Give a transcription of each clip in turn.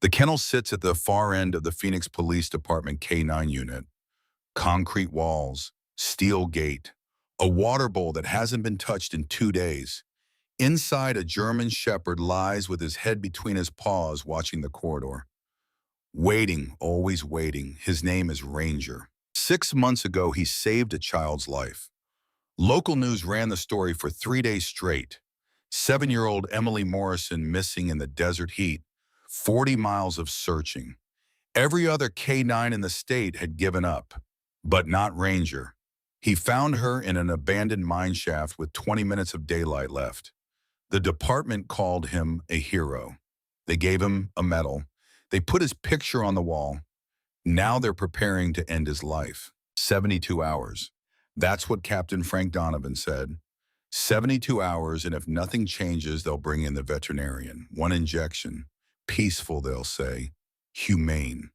The kennel sits at the far end of the Phoenix Police Department K-9 unit. Concrete walls, steel gate, a water bowl that hasn't been touched in 2 days. Inside, a German shepherd lies with his head between his paws watching the corridor. Waiting, always waiting. His name is Ranger. 6 months ago, he saved a child's life. Local news ran the story for 3 days straight. 7-year-old Emily Morrison missing in the desert heat. 40 miles of searching. Every other K-9 in the state had given up, but not Ranger. He found her in an abandoned mine shaft with 20 minutes of daylight left. The department called him a hero. They gave him a medal. They put his picture on the wall. Now they're preparing to end his life. 72 hours. That's what Captain Frank Donovan said. 72 hours, and if nothing changes, they'll bring in the veterinarian. One injection. Peaceful, they'll say. Humane.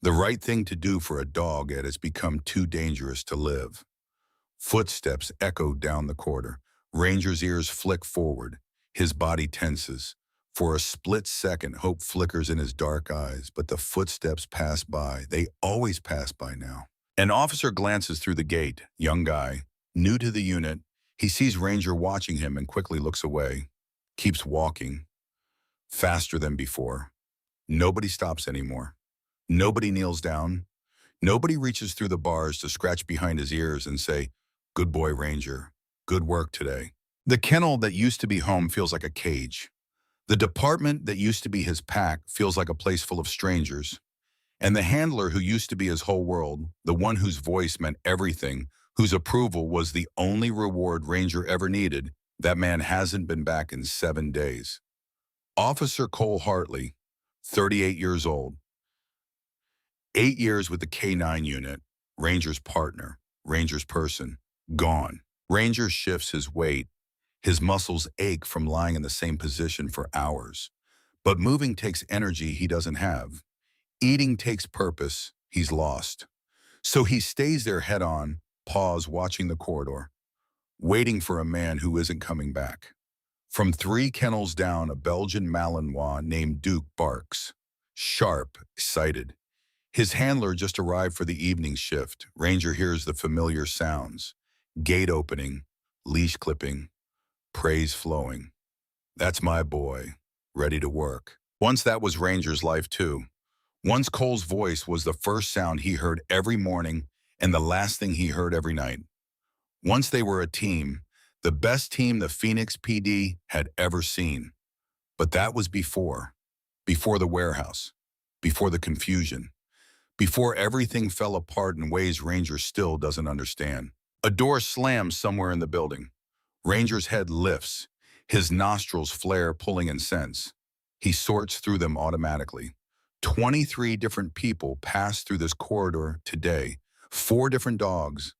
The right thing to do for a dog that has become too dangerous to live. Footsteps echoed down the corridor. Ranger's ears flick forward. His body tenses. For a split second, hope flickers in his dark eyes, but the footsteps pass by. They always pass by now. An officer glances through the gate. Young guy, new to the unit. He sees Ranger watching him and quickly looks away. Keeps walking. Faster than before. Nobody stops anymore. Nobody kneels down. Nobody reaches through the bars to scratch behind his ears and say, "Good boy, Ranger. Good work today." The kennel that used to be home feels like a cage. The department that used to be his pack feels like a place full of strangers. And the handler who used to be his whole world, the one whose voice meant everything, whose approval was the only reward Ranger ever needed, that man hasn't been back in 7 days. Officer Cole Hartley, 38 years old. 8 years with the K-9 unit, Ranger's partner, Ranger's person, gone. Ranger shifts his weight. His muscles ache from lying in the same position for hours. But moving takes energy he doesn't have. Eating takes purpose he's lost. So he stays there head on, paws watching the corridor, waiting for a man who isn't coming back. From 3 kennels down, a Belgian Malinois named Duke barks. Sharp, excited. His handler just arrived for the evening shift. Ranger hears the familiar sounds. Gate opening, leash clipping, praise flowing. That's my boy, ready to work. Once that was Ranger's life too. Once Cole's voice was the first sound he heard every morning and the last thing he heard every night. Once they were a team, the best team the Phoenix PD had ever seen. But that was before the warehouse, before the confusion, before everything fell apart in ways Ranger still doesn't understand. A door slams somewhere in the building. Ranger's head lifts, his nostrils flare, pulling in scents. He sorts through them automatically. 23 different people pass through this corridor today. 4 different dogs,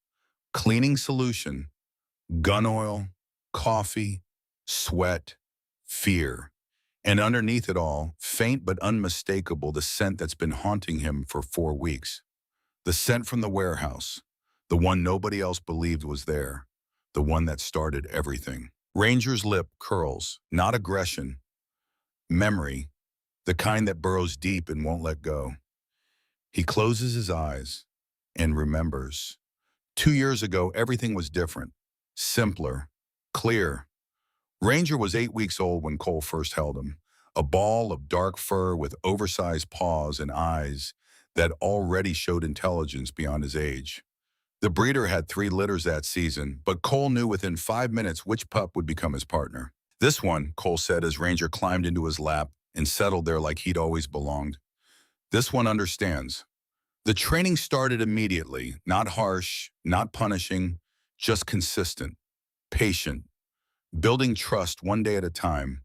cleaning solution, gun oil, coffee, sweat, fear. And underneath it all, faint but unmistakable, the scent that's been haunting him for 4 weeks. The scent from the warehouse, the one nobody else believed was there, the one that started everything. Ranger's lip curls, not aggression, memory, the kind that burrows deep and won't let go. He closes his eyes and remembers. 2 years ago, everything was different, simpler, clear. Ranger was 8 weeks old when Cole first held him, a ball of dark fur with oversized paws and eyes that already showed intelligence beyond his age. The breeder had 3 litters that season, but Cole knew within 5 minutes which pup would become his partner. This one, Cole said as Ranger climbed into his lap and settled there like he'd always belonged. This one understands. The training started immediately, not harsh, not punishing, just consistent, patient, building trust one day at a time,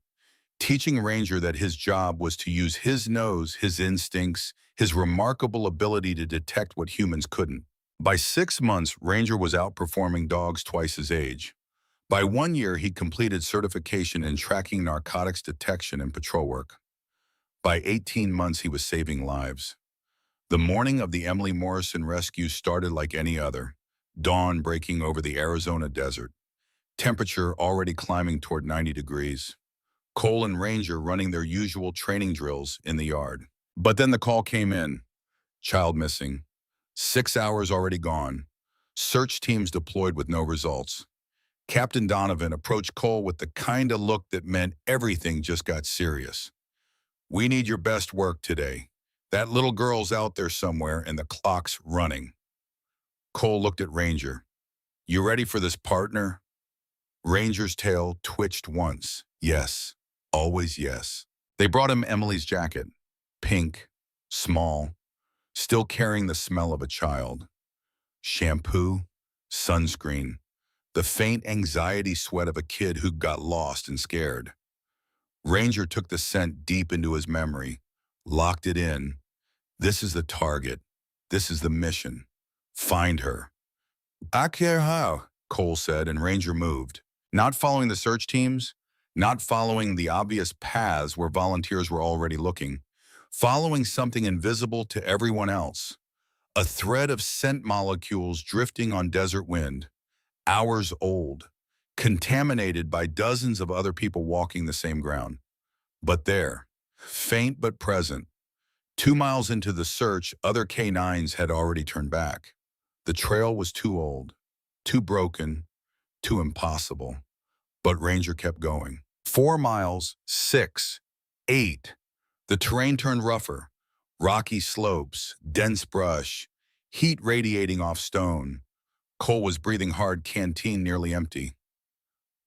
teaching Ranger that his job was to use his nose, his instincts, his remarkable ability to detect what humans couldn't. By 6 months, Ranger was outperforming dogs twice his age. By 1 year, he completed certification in tracking narcotics detection and patrol work. By 18 months, he was saving lives. The morning of the Emily Morrison rescue started like any other, dawn breaking over the Arizona desert, temperature already climbing toward 90 degrees. Cole and Ranger running their usual training drills in the yard. But then the call came in. Child missing. 6 hours already gone. Search teams deployed with no results. Captain Donovan approached Cole with the kind of look that meant everything just got serious. We need your best work today. That little girl's out there somewhere and the clock's running. Cole looked at Ranger. You ready for this, partner? Ranger's tail twitched once. Yes, always yes. They brought him Emily's jacket. Pink, small, still carrying the smell of a child. Shampoo, sunscreen, the faint anxiety sweat of a kid who got lost and scared. Ranger took the scent deep into his memory, locked it in. This is the target. This is the mission. Find her. I care how, Cole said, and Ranger moved. Not following the search teams, not following the obvious paths where volunteers were already looking, following something invisible to everyone else. A thread of scent molecules drifting on desert wind, hours old, contaminated by dozens of other people walking the same ground. But there, faint but present, 2 miles into the search, other K9s had already turned back. The trail was too old, too broken, too impossible. But Ranger kept going. 4 miles, 6, 8. The terrain turned rougher. Rocky slopes, dense brush, heat radiating off stone. Cole was breathing hard, canteen nearly empty.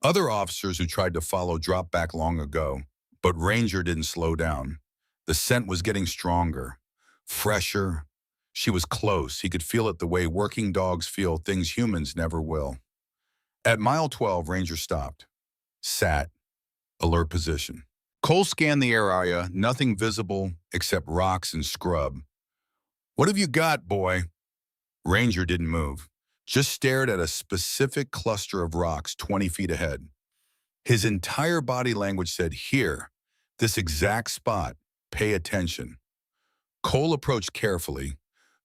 Other officers who tried to follow dropped back long ago, but Ranger didn't slow down. The scent was getting stronger, fresher. She was close. He could feel it the way working dogs feel things humans never will. At mile 12, Ranger stopped, sat, alert position. Cole scanned the area, nothing visible except rocks and scrub. What have you got, boy? Ranger didn't move, just stared at a specific cluster of rocks 20 feet ahead. His entire body language said, here, this exact spot, pay attention. Cole approached carefully,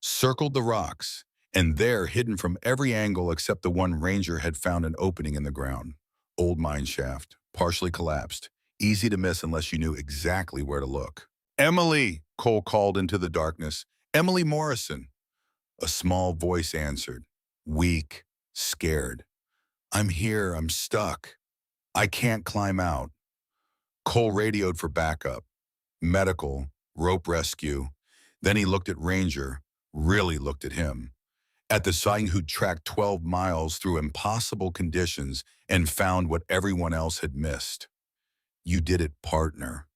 circled the rocks, and there, hidden from every angle except the one Ranger had found an opening in the ground. Old mine shaft, partially collapsed, easy to miss unless you knew exactly where to look. Emily, Cole called into the darkness. Emily Morrison. A small voice answered, weak, scared. I'm here, I'm stuck. I can't climb out. Cole radioed for backup. Medical, rope rescue. Then he looked at Ranger, really looked at him. At the sighting who'd tracked 12 miles through impossible conditions and found what everyone else had missed. You did it, partner,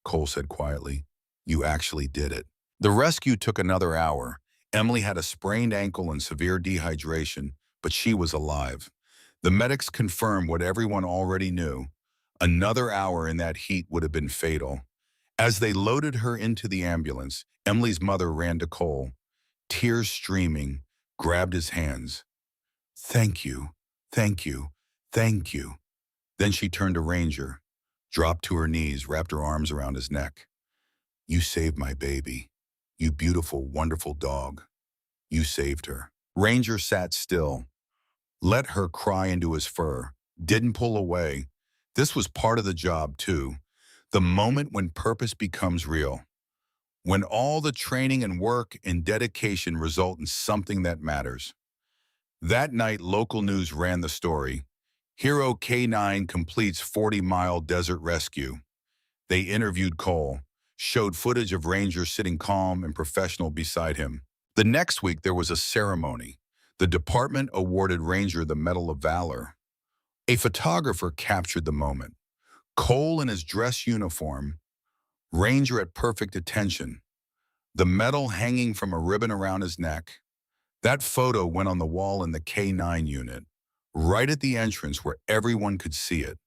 Cole said quietly. You actually did it. The rescue took another hour. Emily had a sprained ankle and severe dehydration, but she was alive. The medics confirmed what everyone already knew. Another hour in that heat would have been fatal. As they loaded her into the ambulance, Emily's mother ran to Cole, tears streaming, grabbed his hands. Thank you, thank you, thank you. Then she turned to Ranger, dropped to her knees, wrapped her arms around his neck. You saved my baby. You beautiful, wonderful dog. You saved her. Ranger sat still, let her cry into his fur, didn't pull away. This was part of the job, too. The moment when purpose becomes real. When all the training and work and dedication result in something that matters. That night, local news ran the story. Hero K9 completes 40-mile desert rescue. They interviewed Cole, showed footage of Ranger sitting calm and professional beside him. The next week, there was a ceremony. The department awarded Ranger the Medal of Valor. A photographer captured the moment. Cole in his dress uniform, Ranger at perfect attention, the medal hanging from a ribbon around his neck. That photo went on the wall in the K9 unit, right at the entrance where everyone could see it.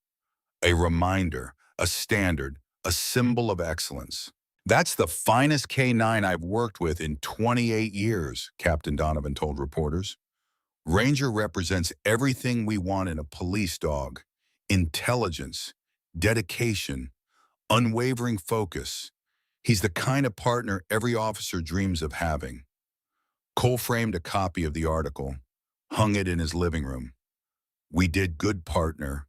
A reminder, a standard, a symbol of excellence. That's the finest K9 I've worked with in 28 years, Captain Donovan told reporters. Ranger represents everything we want in a police dog. Intelligence, dedication, unwavering focus. He's the kind of partner every officer dreams of having. Cole framed a copy of the article, hung it in his living room. We did good, partner,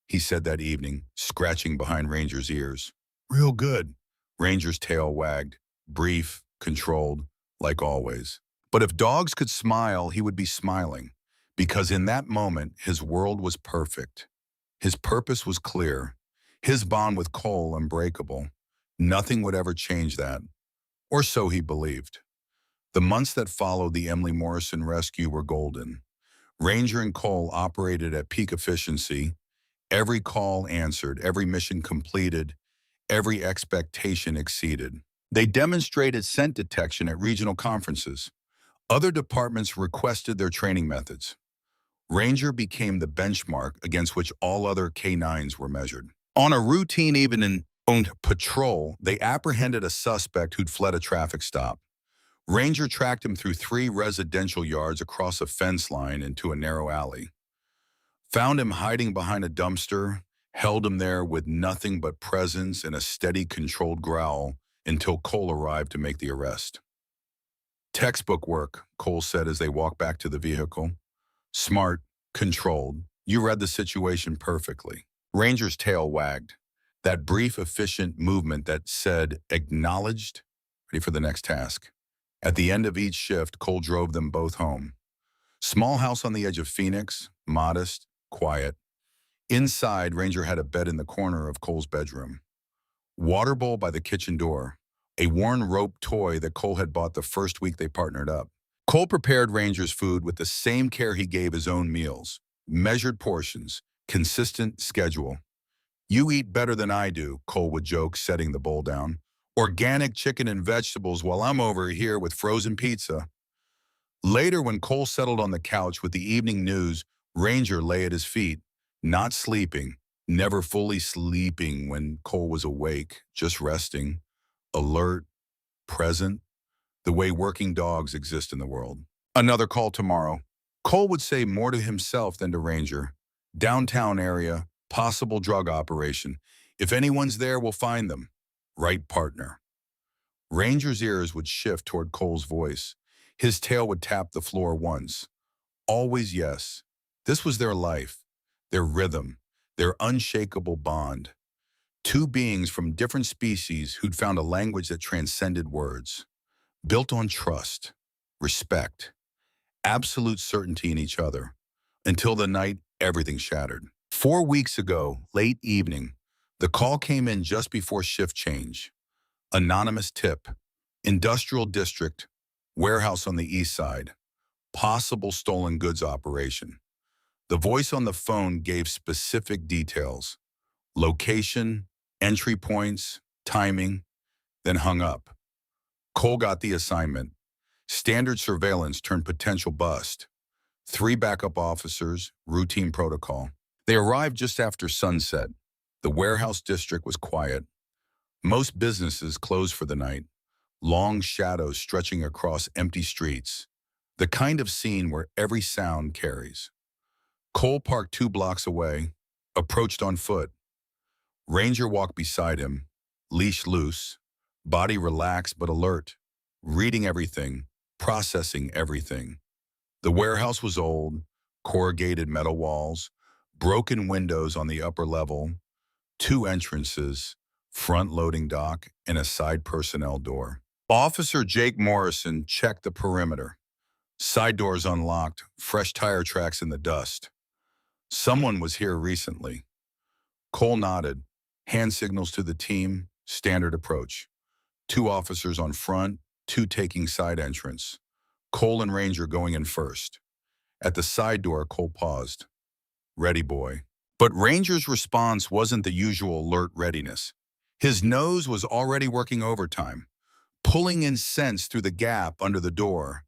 he said that evening, scratching behind Ranger's ears. Real good. Ranger's tail wagged. brief, controlled, like always. But if dogs could smile, he would be smiling, because in that moment, his world was perfect. His purpose was clear. His bond with Cole unbreakable. Nothing would ever change that, or so he believed. The months that followed the Emily Morrison rescue were golden. Ranger and Cole operated at peak efficiency. Every call answered, every mission completed, every expectation exceeded. They demonstrated scent detection at regional conferences. Other departments requested their training methods. Ranger became the benchmark against which all other K9s were measured. On a routine evening patrol, they apprehended a suspect who'd fled a traffic stop. Ranger tracked him through 3 residential yards across a fence line into a narrow alley. Found him hiding behind a dumpster, held him there with nothing but presence and a steady, controlled growl until Cole arrived to make the arrest. Textbook work, Cole said as they walked back to the vehicle. Smart, controlled. You read the situation perfectly. Ranger's tail wagged. That brief, efficient movement that said, acknowledged, ready for the next task. At the end of each shift, Cole drove them both home. Small house on the edge of Phoenix, modest, quiet. Inside, Ranger had a bed in the corner of Cole's bedroom. Water bowl by the kitchen door, a worn rope toy that Cole had bought the first week they partnered up. Cole prepared Ranger's food with the same care he gave his own meals. Measured portions, consistent schedule. You eat better than I do, Cole would joke, setting the bowl down. Organic chicken and vegetables while I'm over here with frozen pizza. Later, when Cole settled on the couch with the evening news, Ranger lay at his feet, not sleeping, never fully sleeping when Cole was awake, just resting, alert, present, the way working dogs exist in the world. Another call tomorrow. Cole would say more to himself than to Ranger. Downtown area, possible drug operation. If anyone's there, we'll find them. Right partner. Ranger's ears would shift toward Cole's voice. His tail would tap the floor once. Always yes. This was their life, their rhythm, their unshakable bond. 2 beings from different species who'd found a language that transcended words. Built on trust, respect, absolute certainty in each other. Until the night, everything shattered. 4 weeks ago, late evening, the call came in just before shift change. Anonymous tip. Industrial district. Warehouse on the east side. Possible stolen goods operation. The voice on the phone gave specific details. Location, entry points, timing, then hung up. Cole got the assignment. Standard surveillance turned potential bust. 3 backup officers, routine protocol. They arrived just after sunset. The warehouse district was quiet. Most businesses closed for the night. Long shadows stretching across empty streets. The kind of scene where every sound carries. Cole parked 2 blocks away, approached on foot. Ranger walked beside him, leash loose, body relaxed but alert, reading everything, processing everything. The warehouse was old, corrugated metal walls, broken windows on the upper level, 2 entrances, front loading dock, and a side personnel door. Officer Jake Morrison checked the perimeter. Side doors unlocked, fresh tire tracks in the dust. Someone was here recently. Cole nodded, hand signals to the team, standard approach. 2 officers on front, 2 taking side entrance. Cole and Ranger going in first. At the side door, Cole paused. Ready, boy. But Ranger's response wasn't the usual alert readiness. His nose was already working overtime, pulling in scents through the gap under the door,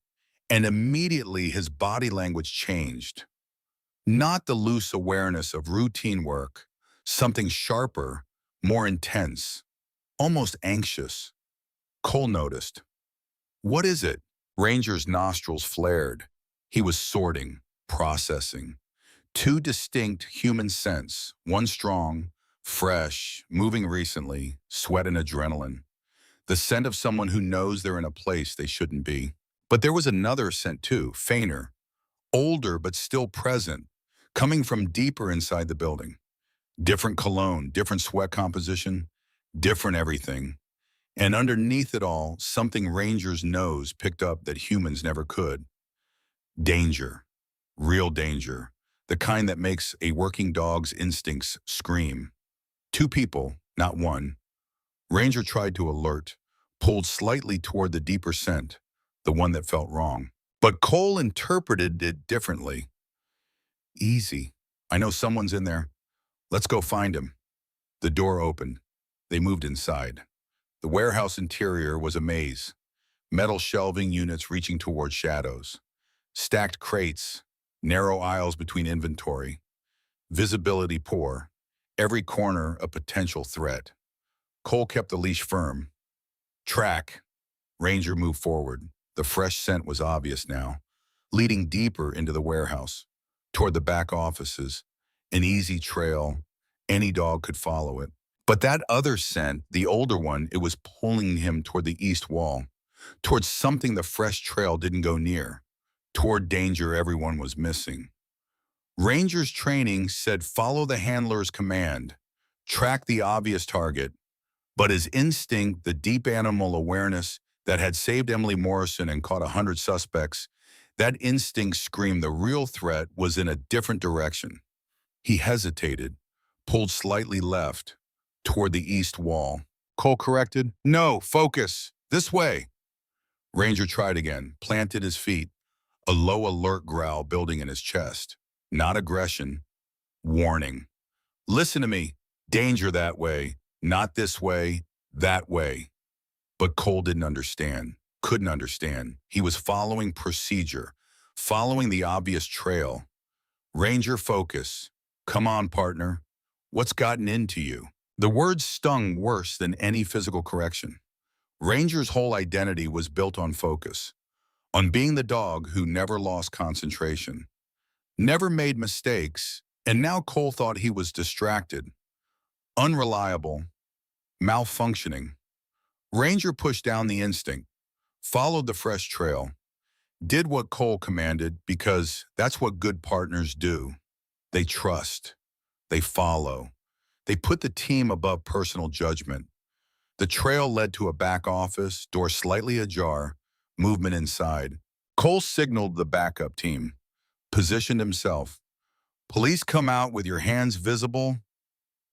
and immediately his body language changed. Not the loose awareness of routine work, something sharper, more intense, almost anxious. Cole noticed. What is it? Ranger's nostrils flared. He was sorting, processing. 2 distinct human scents, one strong, fresh, moving recently, sweat and adrenaline. The scent of someone who knows they're in a place they shouldn't be. But there was another scent too, fainter, older but still present, coming from deeper inside the building. Different cologne, different sweat composition, different everything. And underneath it all, something Ranger's nose picked up that humans never could. Danger. Real danger. The kind that makes a working dog's instincts scream. Two people, not one. Ranger tried to alert, pulled slightly toward the deeper scent, the one that felt wrong. But Cole interpreted it differently. Easy. I know someone's in there. Let's go find him. The door opened. They moved inside. The warehouse interior was a maze. Metal shelving units reaching toward shadows. Stacked crates. Narrow aisles between inventory. Visibility poor. Every corner a potential threat. Cole kept the leash firm. Track. Ranger moved forward. The fresh scent was obvious now, leading deeper into the warehouse, toward the back offices, an easy trail. Any dog could follow it. But that other scent, the older one, it was pulling him toward the east wall, toward something the fresh trail didn't go near, toward danger everyone was missing. Ranger's training said follow the handler's command, track the obvious target, but his instinct, the deep animal awareness that had saved Emily Morrison and caught 100 suspects, that instinct screamed the real threat was in a different direction. He hesitated, pulled slightly left, toward the east wall. Cole corrected, "No, focus, this way." Ranger tried again, planted his feet, a low alert growl building in his chest. Not aggression, warning. "Listen to me, danger that way, not this way, that way." But Cole didn't understand, couldn't understand. He was following procedure, following the obvious trail. Ranger, focus. Come on, partner. What's gotten into you? The words stung worse than any physical correction. Ranger's whole identity was built on focus, on being the dog who never lost concentration, never made mistakes, and now Cole thought he was distracted, unreliable, malfunctioning. Ranger pushed down the instinct, followed the fresh trail, did what Cole commanded because that's what good partners do. They trust. They follow. They put the team above personal judgment. The trail led to a back office, door slightly ajar, movement inside. Cole signaled the backup team, positioned himself. "Police come out with your hands visible."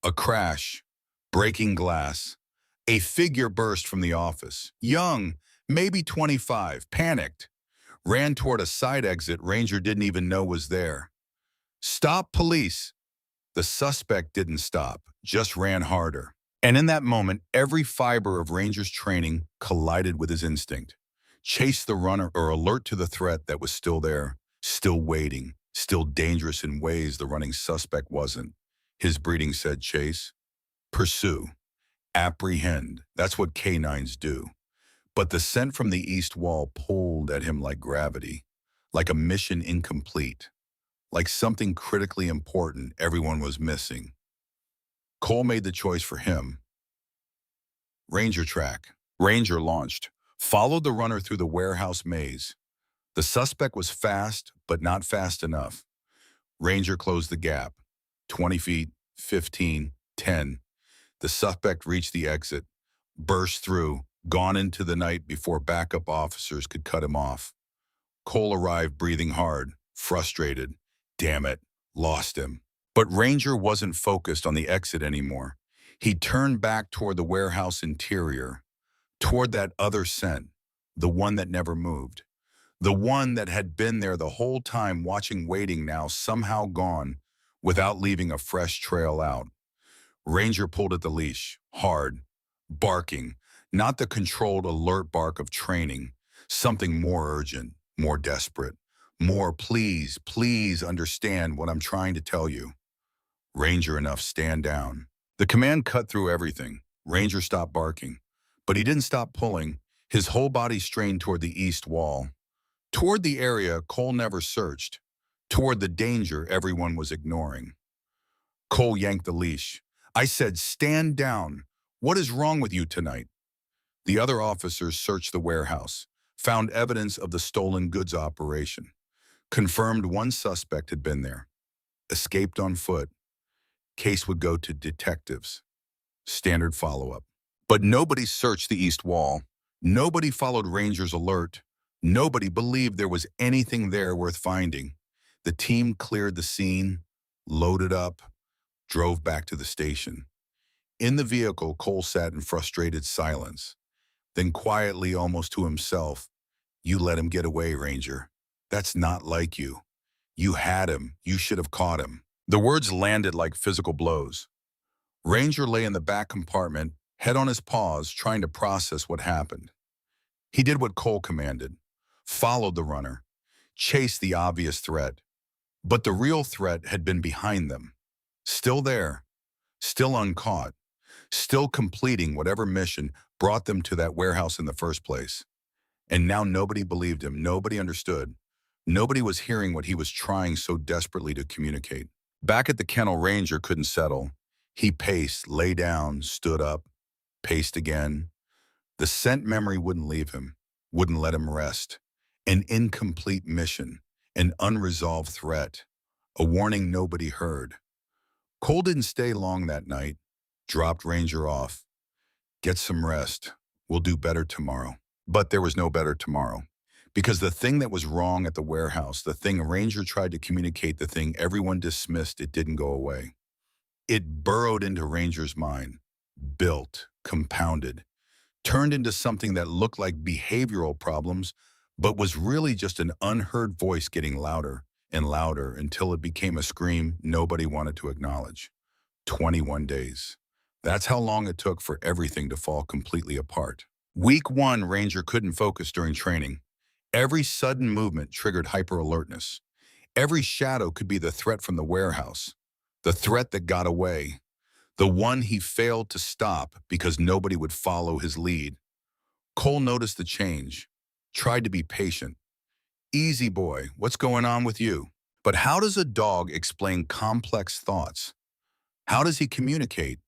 A crash, breaking glass. A figure burst from the office. Young, maybe 25, panicked. Ran toward a side exit Ranger didn't even know was there. "Stop, police." The suspect didn't stop, just ran harder. And in that moment, every fiber of Ranger's training collided with his instinct. Chase the runner or alert to the threat that was still there, still waiting, still dangerous in ways the running suspect wasn't. His breeding said chase, pursue, apprehend. That's what canines do. But the scent from the east wall pulled at him like gravity, like a mission incomplete, like something critically important everyone was missing. Cole made the choice for him. Ranger track. Ranger launched, followed the runner through the warehouse maze. The suspect was fast, but not fast enough. Ranger closed the gap. 20 feet, 15, 10. The suspect reached the exit, burst through, gone into the night before backup officers could cut him off. Cole arrived breathing hard, frustrated. Damn it, lost him. But Ranger wasn't focused on the exit anymore. He turned back toward the warehouse interior, toward that other scent, the one that never moved. The one that had been there the whole time watching, waiting, now somehow gone without leaving a fresh trail out. Ranger pulled at the leash, hard, barking, not the controlled alert bark of training, something more urgent, more desperate, more please, please understand what I'm trying to tell you. Ranger, enough, stand down. The command cut through everything. Ranger stopped barking, but he didn't stop pulling. His whole body strained toward the east wall, toward the area Cole never searched, toward the danger everyone was ignoring. Cole yanked the leash. "I said stand down. What is wrong with you tonight?" The other officers searched the warehouse, found evidence of the stolen goods operation, confirmed one suspect had been there, escaped on foot. Case would go to detectives. Standard follow-up. But nobody searched the east wall. Nobody followed Ranger's alert. Nobody believed there was anything there worth finding. The team cleared the scene, loaded up, drove back to the station. In the vehicle, Cole sat in frustrated silence. Then quietly, almost to himself, "You let him get away, Ranger. That's not like you. You had him. You should have caught him." The words landed like physical blows. Ranger lay in the back compartment, head on his paws, trying to process what happened. He did what Cole commanded, followed the runner, chased the obvious threat. But the real threat had been behind them. Still there, still uncaught, still completing whatever mission brought them to that warehouse in the first place. And now nobody believed him, nobody understood. Nobody was hearing what he was trying so desperately to communicate. Back at the kennel, Ranger couldn't settle. He paced, lay down, stood up, paced again. The scent memory wouldn't leave him, wouldn't let him rest. An incomplete mission, an unresolved threat, a warning nobody heard. Cole didn't stay long that night, dropped Ranger off. "Get some rest. We'll do better tomorrow." But there was no better tomorrow. Because the thing that was wrong at the warehouse, the thing Ranger tried to communicate, the thing everyone dismissed, it didn't go away. It burrowed into Ranger's mind, built, compounded, turned into something that looked like behavioral problems, but was really just an unheard voice getting louder and louder until it became a scream nobody wanted to acknowledge. 21 days. That's how long it took for everything to fall completely apart. Week 1, Ranger couldn't focus during training. Every sudden movement triggered hyper-alertness. Every shadow could be the threat from the warehouse, the threat that got away, the one he failed to stop because nobody would follow his lead. Cole noticed the change, tried to be patient. "Easy, boy, what's going on with you?" But how does a dog explain complex thoughts? How does he communicate?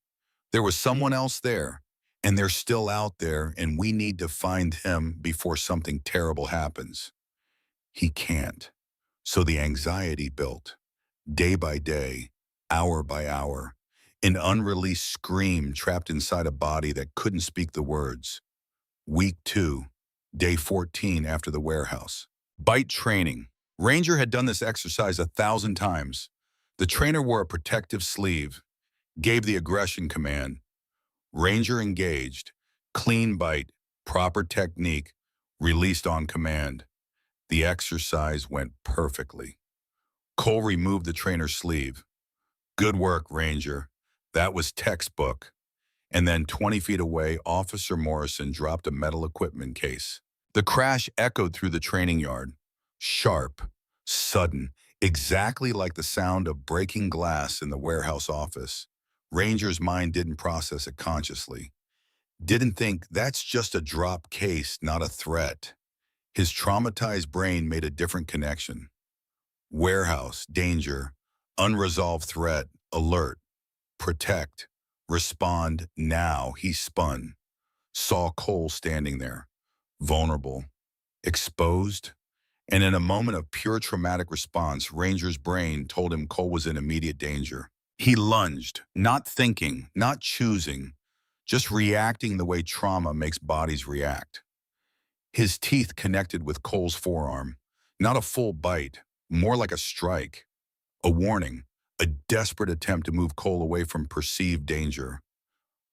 There was someone else there, and they're still out there, and we need to find him before something terrible happens. He can't. So the anxiety built, day by day, hour by hour, an unreleased scream trapped inside a body that couldn't speak the words. Week 2, day 14 after the warehouse. Bite training. Ranger had done this exercise 1,000 times. The trainer wore a protective sleeve, gave the aggression command. Ranger engaged, clean bite, proper technique, released on command. The exercise went perfectly. Cole removed the trainer's sleeve. "Good work, Ranger. That was textbook." And then 20 feet away, Officer Morrison dropped a metal equipment case. The crash echoed through the training yard. Sharp, sudden, exactly like the sound of breaking glass in the warehouse office. Ranger's mind didn't process it consciously. Didn't think, "That's just a drop case, not a threat." His traumatized brain made a different connection. Warehouse, danger, unresolved threat, alert, protect, respond now. He spun, saw Cole standing there, vulnerable, exposed, and in a moment of pure traumatic response, Ranger's brain told him Cole was in immediate danger. He lunged, not thinking, not choosing, just reacting the way trauma makes bodies react. His teeth connected with Cole's forearm, not a full bite, more like a strike, a warning, a desperate attempt to move Cole away from perceived danger.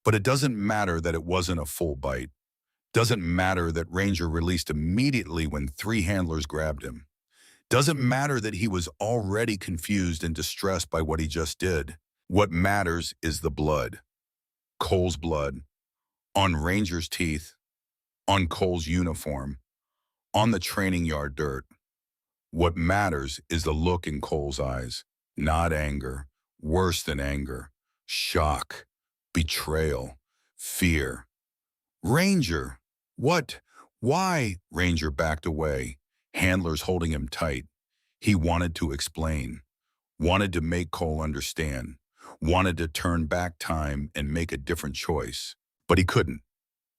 But it doesn't matter that it wasn't a full bite. Doesn't matter that Ranger released immediately when 3 handlers grabbed him. Doesn't matter that he was already confused and distressed by what he just did. What matters is the blood. Cole's blood. On Ranger's teeth. On Cole's uniform. On the training yard dirt. What matters is the look in Cole's eyes. Not anger. Worse than anger. Shock. Betrayal. Fear. "Ranger! What? Why?" Ranger backed away, handlers holding him tight. He wanted to explain, wanted to make Cole understand, wanted to turn back time and make a different choice. But he couldn't.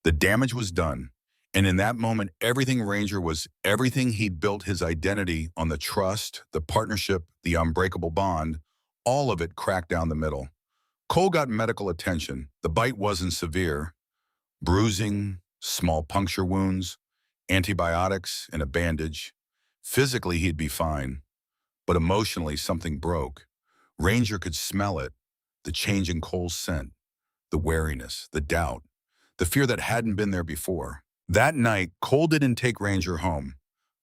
The damage was done. And in that moment, everything Ranger was, everything he'd built his identity on, the trust, the partnership, the unbreakable bond, all of it cracked down the middle. Cole got medical attention. The bite wasn't severe. Bruising, small puncture wounds, antibiotics, and a bandage. Physically, he'd be fine, but emotionally, something broke. Ranger could smell it, the change in Cole's scent, the wariness, the doubt, the fear that hadn't been there before. That night, Cole didn't take Ranger home,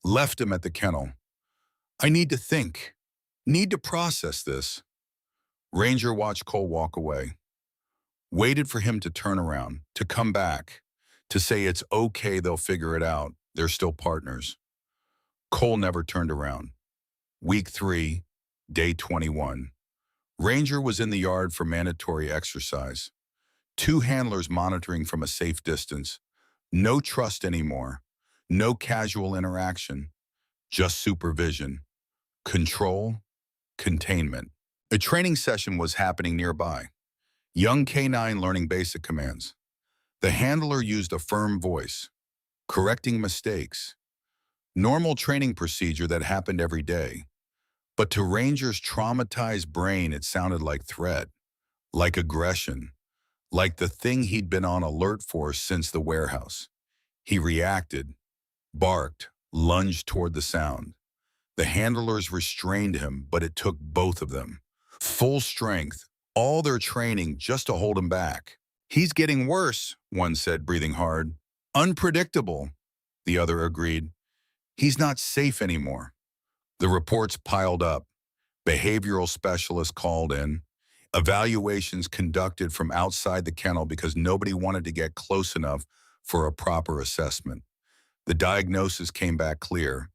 left him at the kennel. I need to think, need to process this. Ranger watched Cole walk away, waited for him to turn around, to come back, to say it's okay, they'll figure it out. They're still partners. Cole never turned around. Week 3, day 21. Ranger was in the yard for mandatory exercise. 2 handlers monitoring from a safe distance. No trust anymore. No casual interaction. Just supervision. Control. Containment. A training session was happening nearby. Young K9 learning basic commands. The handler used a firm voice, correcting mistakes. Normal training procedure that happened every day. But to Ranger's traumatized brain, it sounded like threat, like aggression, like the thing he'd been on alert for since the warehouse. He reacted, barked, lunged toward the sound. The handlers restrained him, but it took both of them. Full strength, all their training just to hold him back. He's getting worse, one said, breathing hard. Unpredictable, the other agreed. He's not safe anymore. The reports piled up. Behavioral specialists called in. Evaluations conducted from outside the kennel because nobody wanted to get close enough for a proper assessment. The diagnosis came back clear.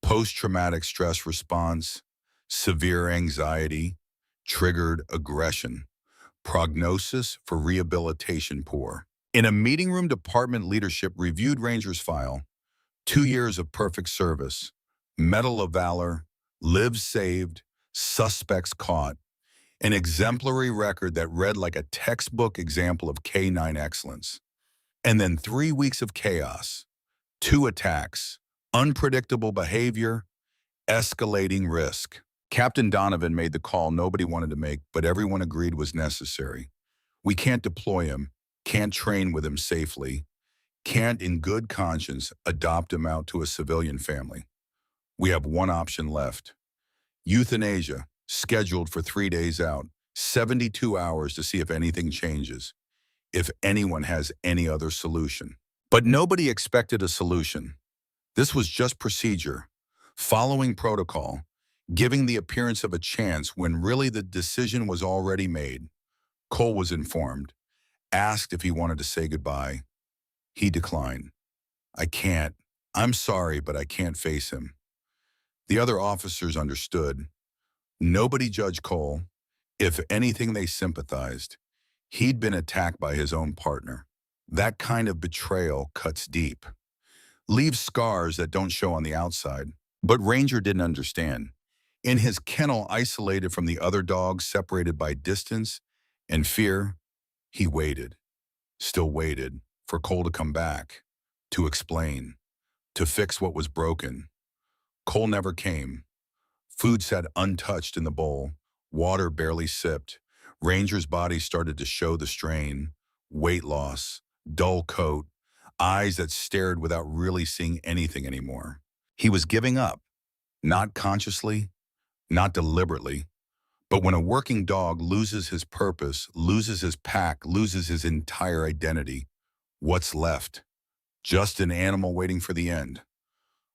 Post-traumatic stress response, severe anxiety, triggered aggression. Prognosis for rehabilitation poor. In a meeting room, department leadership reviewed Ranger's file. 2 years of perfect service, Medal of Valor, lives saved, suspects caught, an exemplary record that read like a textbook example of K9 excellence. And then 3 weeks of chaos, 2 attacks, unpredictable behavior, escalating risk. Captain Donovan made the call nobody wanted to make, but everyone agreed was necessary. We can't deploy him, can't train with him safely, can't in good conscience adopt him out to a civilian family. We have one option left. Euthanasia, scheduled for 3 days out, 72 hours to see if anything changes, if anyone has any other solution. But nobody expected a solution. This was just procedure, following protocol, giving the appearance of a chance when really the decision was already made. Cole was informed, asked if he wanted to say goodbye. He declined. I can't. I'm sorry, but I can't face him. The other officers understood. Nobody judged Cole. If anything, they sympathized. He'd been attacked by his own partner. That kind of betrayal cuts deep. Leaves scars that don't show on the outside. But Ranger didn't understand. In his kennel, isolated from the other dogs, separated by distance and fear, he waited, still waited, for Cole to come back, to explain, to fix what was broken. Cole never came. Food sat untouched in the bowl, water barely sipped. Ranger's body started to show the strain, weight loss, dull coat, eyes that stared without really seeing anything anymore. He was giving up, not consciously, not deliberately, but when a working dog loses his purpose, loses his pack, loses his entire identity, what's left? Just an animal waiting for the end.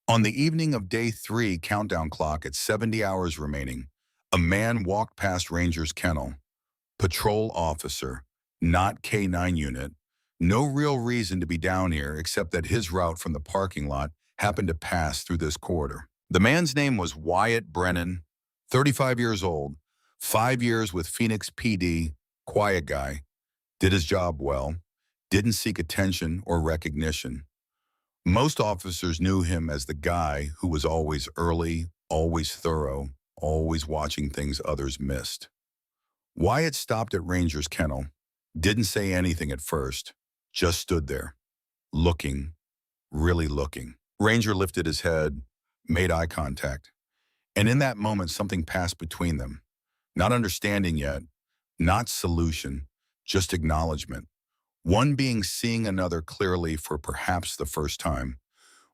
On the evening of day 3 countdown clock at 70 hours remaining, a man walked past Ranger's kennel. Patrol officer, not K9 unit. No real reason to be down here except that his route from the parking lot happened to pass through this corridor. The man's name was Wyatt Brennan, 35 years old, 5 years with Phoenix PD, quiet guy, did his job well, didn't seek attention or recognition. Most officers knew him as the guy who was always early, always thorough, always watching things others missed. Wyatt stopped at Ranger's kennel, didn't say anything at first, just stood there, looking, really looking. Ranger lifted his head, made eye contact, and in that moment something passed between them. Not understanding yet, not solution, just acknowledgement. One being seeing another clearly for perhaps the first time.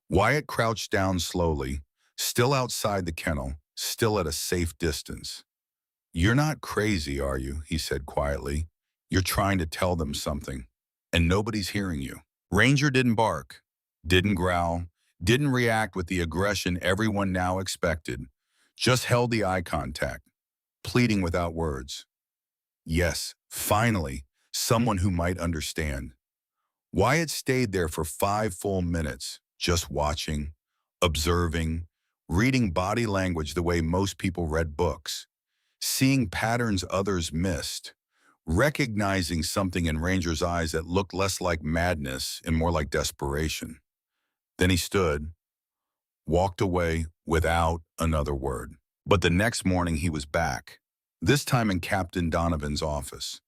Wyatt crouched down slowly, still outside the kennel, still at a safe distance. "You're not crazy, are you?" he said quietly. "You're trying to tell them something, and nobody's hearing you." Ranger didn't bark, didn't growl, didn't react with the aggression everyone now expected, just held the eye contact, pleading without words. Yes, finally, someone who might understand. Wyatt stayed there for 5 full minutes, just watching, observing, reading body language the way most people read books, seeing patterns others missed, recognizing something in Ranger's eyes that looked less like madness and more like desperation. Then he stood, walked away without another word. But the next morning he was back, this time in Captain Donovan's office.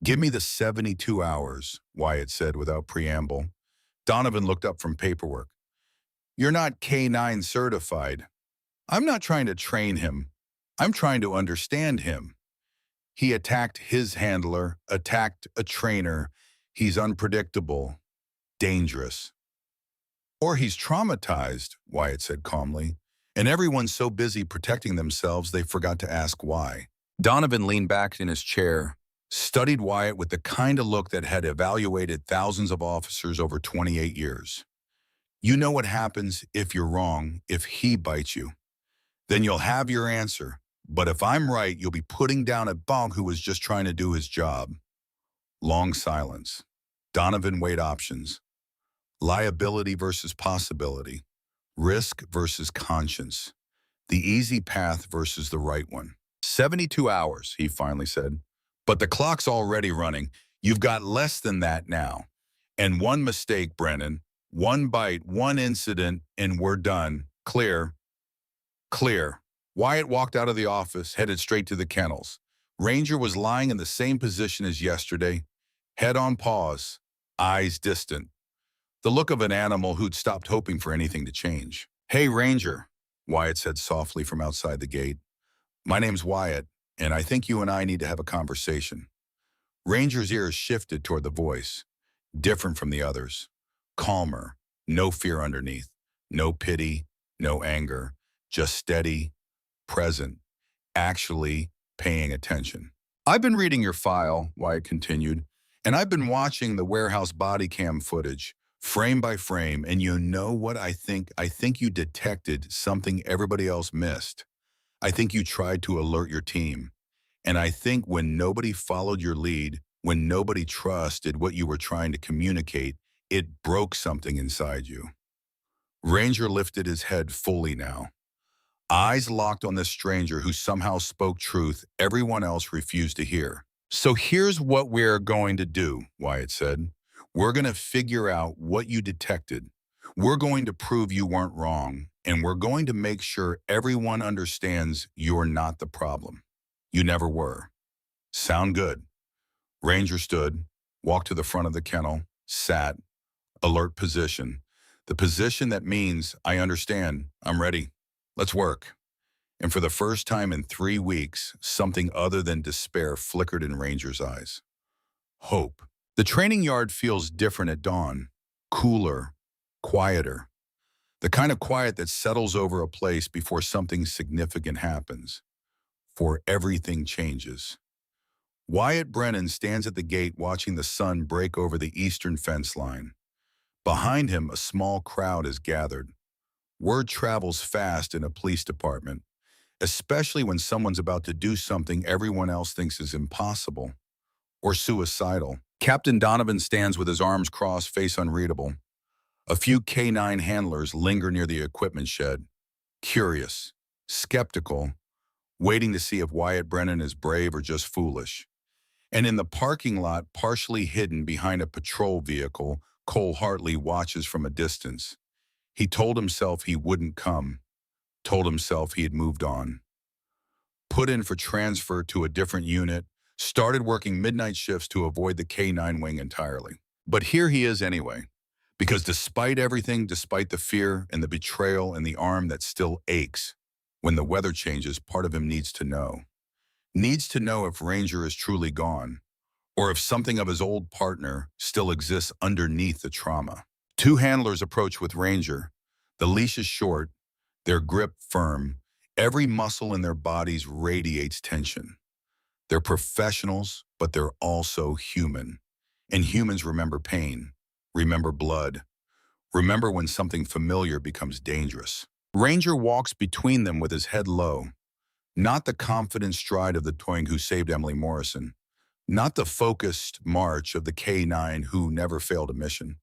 "Give me the 72 hours, Wyatt said without preamble. Donovan looked up from paperwork. "You're not K9 certified." "I'm not trying to train him. I'm trying to understand him. He attacked his handler, attacked a trainer. He's unpredictable, dangerous." "Or he's traumatized," Wyatt said calmly. "And everyone's so busy protecting themselves they forgot to ask why." Donovan leaned back in his chair, studied Wyatt with the kind of look that had evaluated thousands of officers over 28 years. "You know what happens if you're wrong, if he bites you. Then you'll have your answer. But if I'm right, you'll be putting down a bunk who was just trying to do his job." Long silence. Donovan weighed options. Liability versus possibility. Risk versus conscience. The easy path versus the right one. 72 hours, he finally said. "But the clock's already running. You've got less than that now. And one mistake, Brennan. One bite, one incident, and we're done. Clear." Clear. Wyatt walked out of the office, headed straight to the kennels. Ranger was lying in the same position as yesterday, head on paws, eyes distant. The look of an animal who'd stopped hoping for anything to change. "Hey, Ranger," Wyatt said softly from outside the gate. "My name's Wyatt, and I think you and I need to have a conversation." Ranger's ears shifted toward the voice, different from the others. Calmer, no fear underneath, no pity, no anger, just steady, present, actually paying attention. "I've been reading your file," Wyatt continued, "and I've been watching the warehouse body cam footage, frame by frame, and you know what I think? I think you detected something everybody else missed. I think you tried to alert your team. And I think when nobody followed your lead, when nobody trusted what you were trying to communicate, it broke something inside you." Ranger lifted his head fully now, eyes locked on the stranger who somehow spoke truth everyone else refused to hear. "So here's what we're going to do," Wyatt said. "We're going to figure out what you detected. We're going to prove you weren't wrong, and we're going to make sure everyone understands you're not the problem. You never were." "Sound good." Ranger stood, walked to the front of the kennel, sat, alert position. The position that means, "I understand, I'm ready. Let's work." And for the first time in 3 weeks, something other than despair flickered in Ranger's eyes. Hope. The training yard feels different at dawn. Cooler, quieter. The kind of quiet that settles over a place before something significant happens. For everything changes. Wyatt Brennan stands at the gate watching the sun break over the eastern fence line. Behind him, a small crowd is gathered. Word travels fast in a police department, especially when someone's about to do something everyone else thinks is impossible or suicidal. Captain Donovan stands with his arms crossed, face unreadable. A few K9 handlers linger near the equipment shed, curious, skeptical, waiting to see if Wyatt Brennan is brave or just foolish. And in the parking lot, partially hidden behind a patrol vehicle, Cole Hartley watches from a distance. He told himself he wouldn't come, told himself he had moved on. Put in for transfer to a different unit, started working midnight shifts to avoid the K9 wing entirely. But here he is anyway, because despite everything, despite the fear and the betrayal and the arm that still aches, when the weather changes, part of him needs to know. Needs to know if Ranger is truly gone, or if something of his old partner still exists underneath the trauma. Two handlers approach with Ranger. The leash is short, their grip firm. Every muscle in their bodies radiates tension. They're professionals, but they're also human. And humans remember pain, remember blood, remember when something familiar becomes dangerous. Ranger walks between them with his head low, not the confident stride of the Toing who saved Emily Morrison, not the focused march of the K9 who never failed a mission.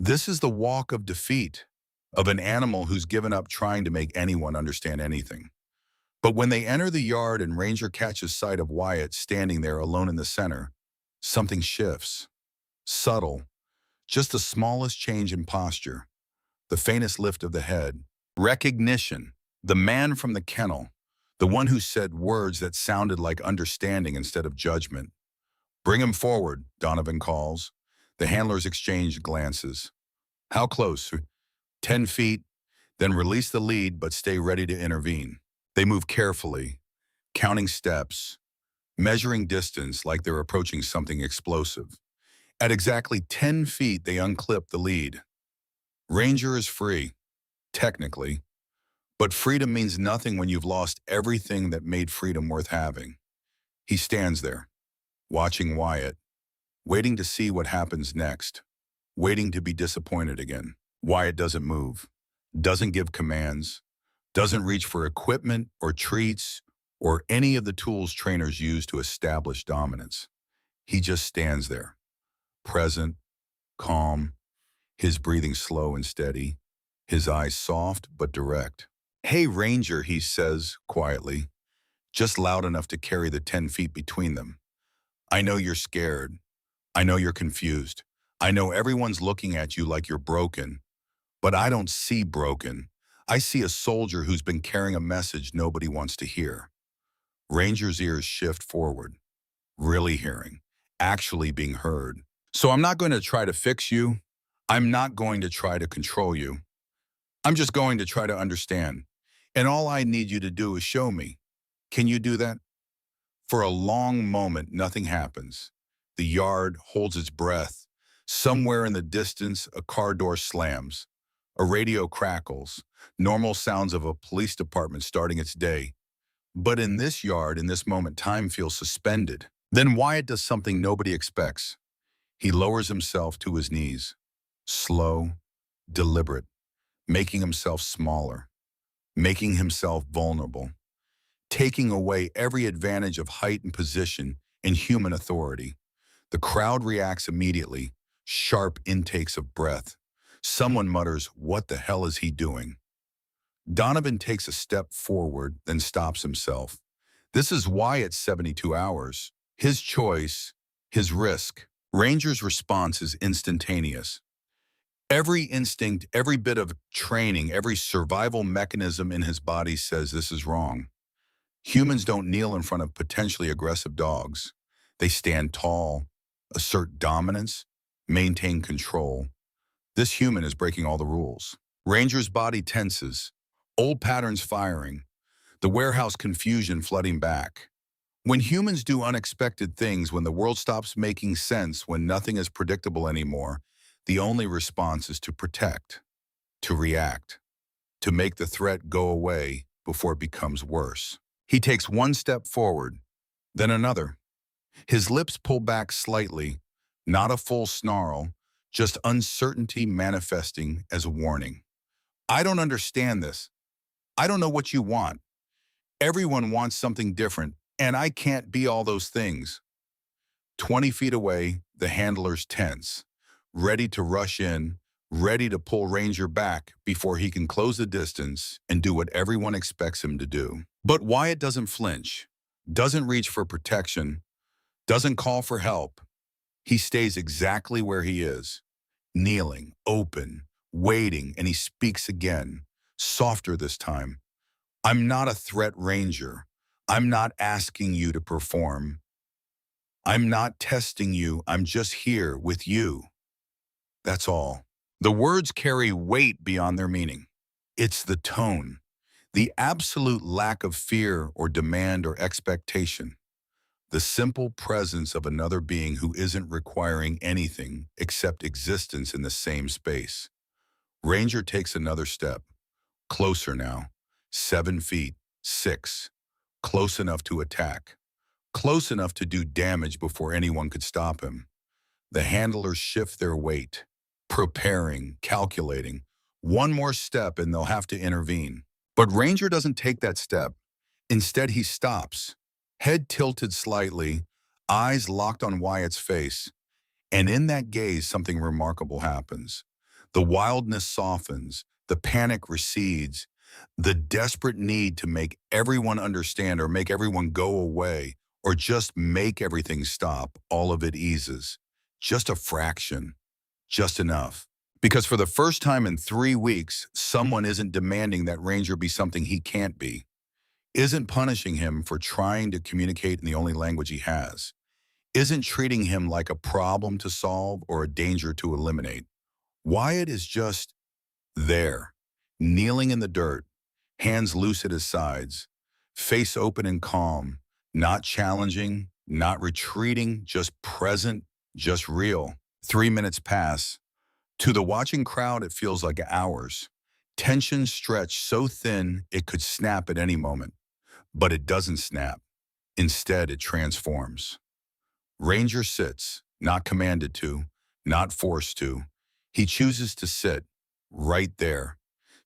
This is the walk of defeat, of an animal who's given up trying to make anyone understand anything. But when they enter the yard and Ranger catches sight of Wyatt standing there alone in the center, something shifts. Subtle, just the smallest change in posture, the faintest lift of the head. Recognition, the man from the kennel, the one who said words that sounded like understanding instead of judgment. "Bring him forward," Donovan calls. The handlers exchange glances. "How close?" 10 feet, then release the lead but stay ready to intervene. They move carefully, counting steps, measuring distance like they're approaching something explosive. At exactly 10 feet, they unclip the lead. Ranger is free, technically, but freedom means nothing when you've lost everything that made freedom worth having. He stands there, watching Wyatt, waiting to see what happens next, waiting to be disappointed again. Wyatt doesn't move, doesn't give commands, doesn't reach for equipment or treats or any of the tools trainers use to establish dominance. He just stands there, present, calm, his breathing slow and steady, his eyes soft but direct. "Hey, Ranger," he says quietly, just loud enough to carry the 10 feet between them. "I know you're scared. I know you're confused. I know everyone's looking at you like you're broken, but I don't see broken. I see a soldier who's been carrying a message nobody wants to hear." Ranger's ears shift forward, really hearing, actually being heard. "So I'm not going to try to fix you. I'm not going to try to control you. I'm just going to try to understand. And all I need you to do is show me. Can you do that?" For a long moment, nothing happens. The yard holds its breath. Somewhere in the distance, a car door slams. A radio crackles. Normal sounds of a police department starting its day. But in this yard, in this moment, time feels suspended. Then Wyatt does something nobody expects. He lowers himself to his knees. Slow, deliberate, making himself smaller, making himself vulnerable, taking away every advantage of height and position and human authority. The crowd reacts immediately, sharp intakes of breath. Someone mutters, "What the hell is he doing?" Donovan takes a step forward, then stops himself. This is Wyatt's 72 hours. His choice, his risk. Ranger's response is instantaneous. Every instinct, every bit of training, every survival mechanism in his body says this is wrong. Humans don't kneel in front of potentially aggressive dogs. They stand tall, assert dominance, maintain control. This human is breaking all the rules. Ranger's body tenses, old patterns firing, the warehouse confusion flooding back. When humans do unexpected things, when the world stops making sense, when nothing is predictable anymore, the only response is to protect, to react, to make the threat go away before it becomes worse. He takes one step forward, then another. His lips pull back slightly, not a full snarl, just uncertainty manifesting as a warning. "I don't understand this. I don't know what you want. Everyone wants something different, and I can't be all those things." 20 feet away, the handlers tense, ready to rush in, ready to pull Ranger back before he can close the distance and do what everyone expects him to do. But Wyatt doesn't flinch, doesn't reach for protection, doesn't call for help. He stays exactly where he is, kneeling, open, waiting, and he speaks again, softer this time. "I'm not a threat, Ranger. I'm not asking you to perform. I'm not testing you. I'm just here with you. That's all." The words carry weight beyond their meaning. It's the tone, the absolute lack of fear or demand or expectation. The simple presence of another being who isn't requiring anything except existence in the same space. Ranger takes another step. Closer now. 7 feet. 6. Close enough to attack. Close enough to do damage before anyone could stop him. The handlers shift their weight, preparing, calculating. One more step and they'll have to intervene. But Ranger doesn't take that step. Instead, he stops, head tilted slightly, eyes locked on Wyatt's face. And in that gaze, something remarkable happens. The wildness softens, the panic recedes, the desperate need to make everyone understand or make everyone go away or just make everything stop, all of it eases. Just a fraction, just enough. Because for the first time in 3 weeks, someone isn't demanding that Ranger be something he can't be, isn't punishing him for trying to communicate in the only language he has, isn't treating him like a problem to solve or a danger to eliminate. Wyatt is just there, kneeling in the dirt, hands loose at his sides, face open and calm, not challenging, not retreating, just present, just real. 3 minutes pass. To the watching crowd, it feels like hours. Tension stretched so thin it could snap at any moment. But it doesn't snap. Instead, it transforms. Ranger sits, not commanded to, not forced to. He chooses to sit, right there,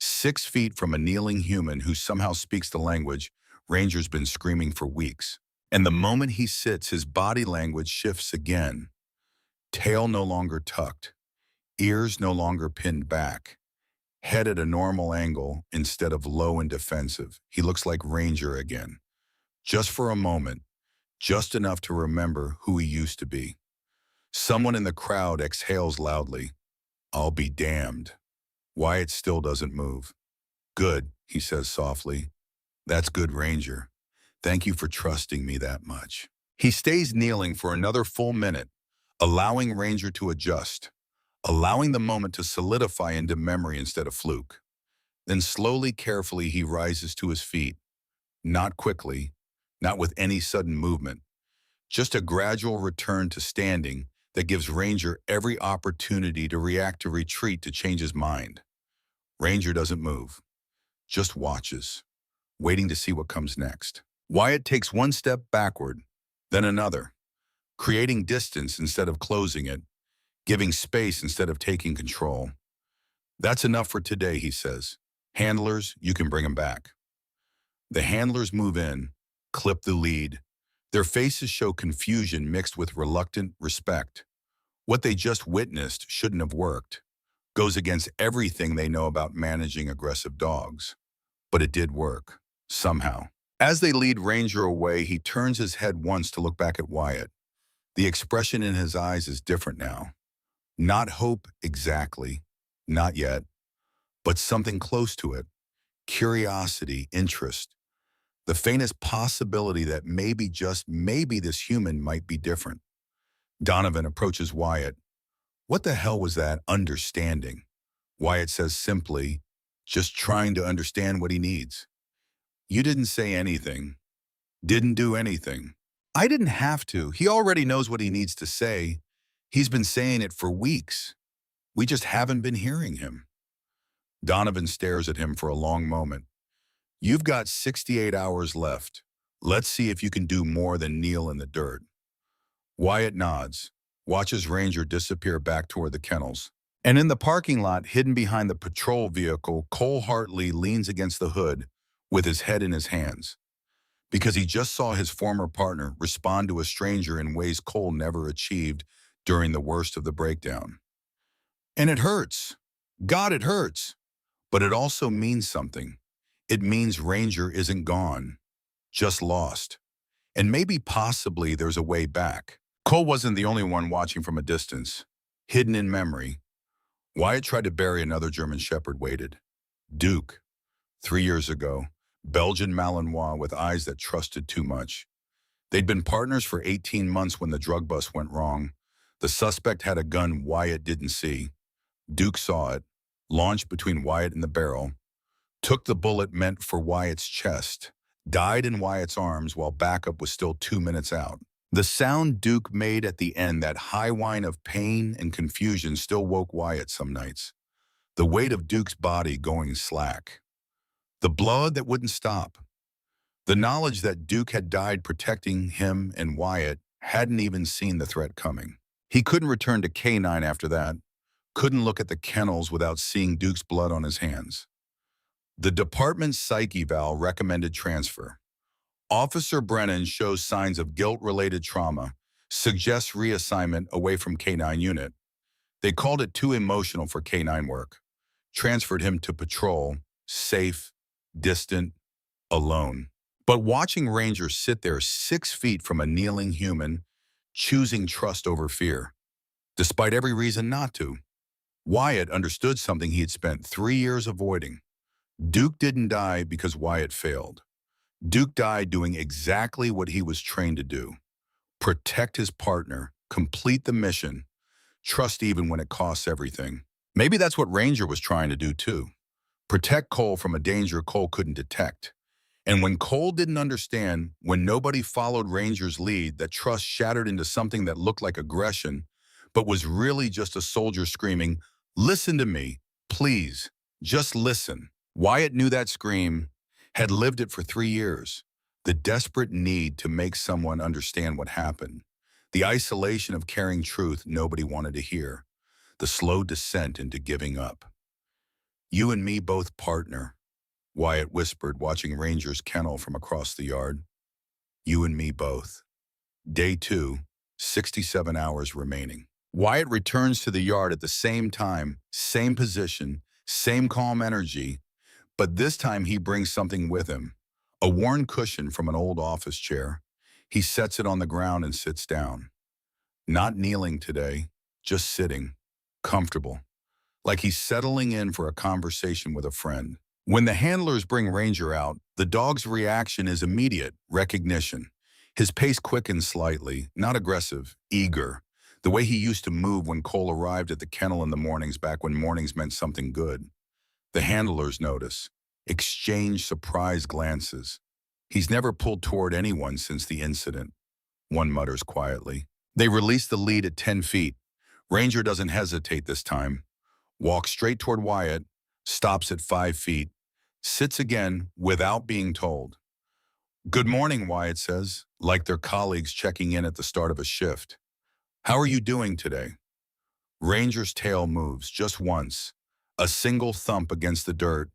6 feet from a kneeling human who somehow speaks the language Ranger's been screaming for weeks. And the moment he sits, his body language shifts again. Tail no longer tucked, ears no longer pinned back, head at a normal angle instead of low and defensive. He looks like Ranger again. Just for a moment, just enough to remember who he used to be. Someone in the crowd exhales loudly. I'll be damned. Wyatt still doesn't move. Good, he says softly. That's good, Ranger. Thank you for trusting me that much. He stays kneeling for another full minute, allowing Ranger to adjust, allowing the moment to solidify into memory instead of fluke. Then slowly, carefully, he rises to his feet. Not quickly, not with any sudden movement, just a gradual return to standing that gives Ranger every opportunity to react, to retreat, to change his mind. Ranger doesn't move, just watches, waiting to see what comes next. Wyatt takes one step backward, then another, creating distance instead of closing it, giving space instead of taking control. That's enough for today, he says. Handlers, you can bring him back. The handlers move in, clip the lead. Their faces show confusion mixed with reluctant respect. What they just witnessed shouldn't have worked. Goes against everything they know about managing aggressive dogs. But it did work, somehow. As they lead Ranger away, he turns his head once to look back at Wyatt. The expression in his eyes is different now. Not hope exactly, not yet, but something close to it. Curiosity, interest, the faintest possibility that maybe, just maybe, this human might be different. Donovan approaches Wyatt. What the hell was that understanding? Wyatt says simply, just trying to understand what he needs. You didn't say anything. Didn't do anything. I didn't have to. He already knows what he needs to say. He's been saying it for weeks. We just haven't been hearing him. Donovan stares at him for a long moment. You've got 68 hours left. Let's see if you can do more than kneel in the dirt. Wyatt nods, watches Ranger disappear back toward the kennels. And in the parking lot, hidden behind the patrol vehicle, Cole Hartley leans against the hood with his head in his hands. Because he just saw his former partner respond to a stranger in ways Cole never achieved during the worst of the breakdown. And it hurts. God, it hurts. But it also means something. It means Ranger isn't gone, just lost. And maybe possibly there's a way back. Cole wasn't the only one watching from a distance, hidden in memory. Wyatt tried to bury another German Shepherd, waited. Duke, 3 years ago, Belgian Malinois with eyes that trusted too much. They'd been partners for 18 months when the drug bust went wrong. The suspect had a gun Wyatt didn't see. Duke saw it, launched between Wyatt and the barrel, took the bullet meant for Wyatt's chest, died in Wyatt's arms while backup was still 2 minutes out. The sound Duke made at the end, that high whine of pain and confusion, still woke Wyatt some nights. The weight of Duke's body going slack. The blood that wouldn't stop. The knowledge that Duke had died protecting him and Wyatt hadn't even seen the threat coming. He couldn't return to K9 after that, couldn't look at the kennels without seeing Duke's blood on his hands. The department's psych eval recommended transfer. Officer Brennan shows signs of guilt-related trauma, suggests reassignment away from K9 unit. They called it too emotional for K9 work. Transferred him to patrol, safe, distant, alone. But watching Ranger sit there 6 feet from a kneeling human, choosing trust over fear, despite every reason not to, Wyatt understood something he had spent 3 years avoiding. Duke didn't die because Wyatt failed. Duke died doing exactly what he was trained to do. Protect his partner, complete the mission, trust even when it costs everything. Maybe that's what Ranger was trying to do too. Protect Cole from a danger Cole couldn't detect. And when Cole didn't understand, when nobody followed Ranger's lead, that trust shattered into something that looked like aggression, but was really just a soldier screaming, "Listen to me, please, just listen." Wyatt knew that scream, had lived it for 3 years. The desperate need to make someone understand what happened. The isolation of carrying truth nobody wanted to hear. The slow descent into giving up. "You and me both, partner," Wyatt whispered, watching Ranger's kennel from across the yard. "You and me both." Day 2, 67 hours remaining. Wyatt returns to the yard at the same time, same position, same calm energy, but this time he brings something with him. A worn cushion from an old office chair. He sets it on the ground and sits down. Not kneeling today, just sitting, comfortable, like he's settling in for a conversation with a friend. When the handlers bring Ranger out, the dog's reaction is immediate, recognition. His pace quickens slightly, not aggressive, eager, the way he used to move when Cole arrived at the kennel in the mornings, back when mornings meant something good. The handlers notice, exchange surprised glances. "He's never pulled toward anyone since the incident," one mutters quietly. They release the lead at 10 feet. Ranger doesn't hesitate this time. Walks straight toward Wyatt, stops at 5 feet, sits again without being told. "Good morning," Wyatt says, like their colleagues checking in at the start of a shift. "How are you doing today?" Ranger's tail moves just once, a single thump against the dirt,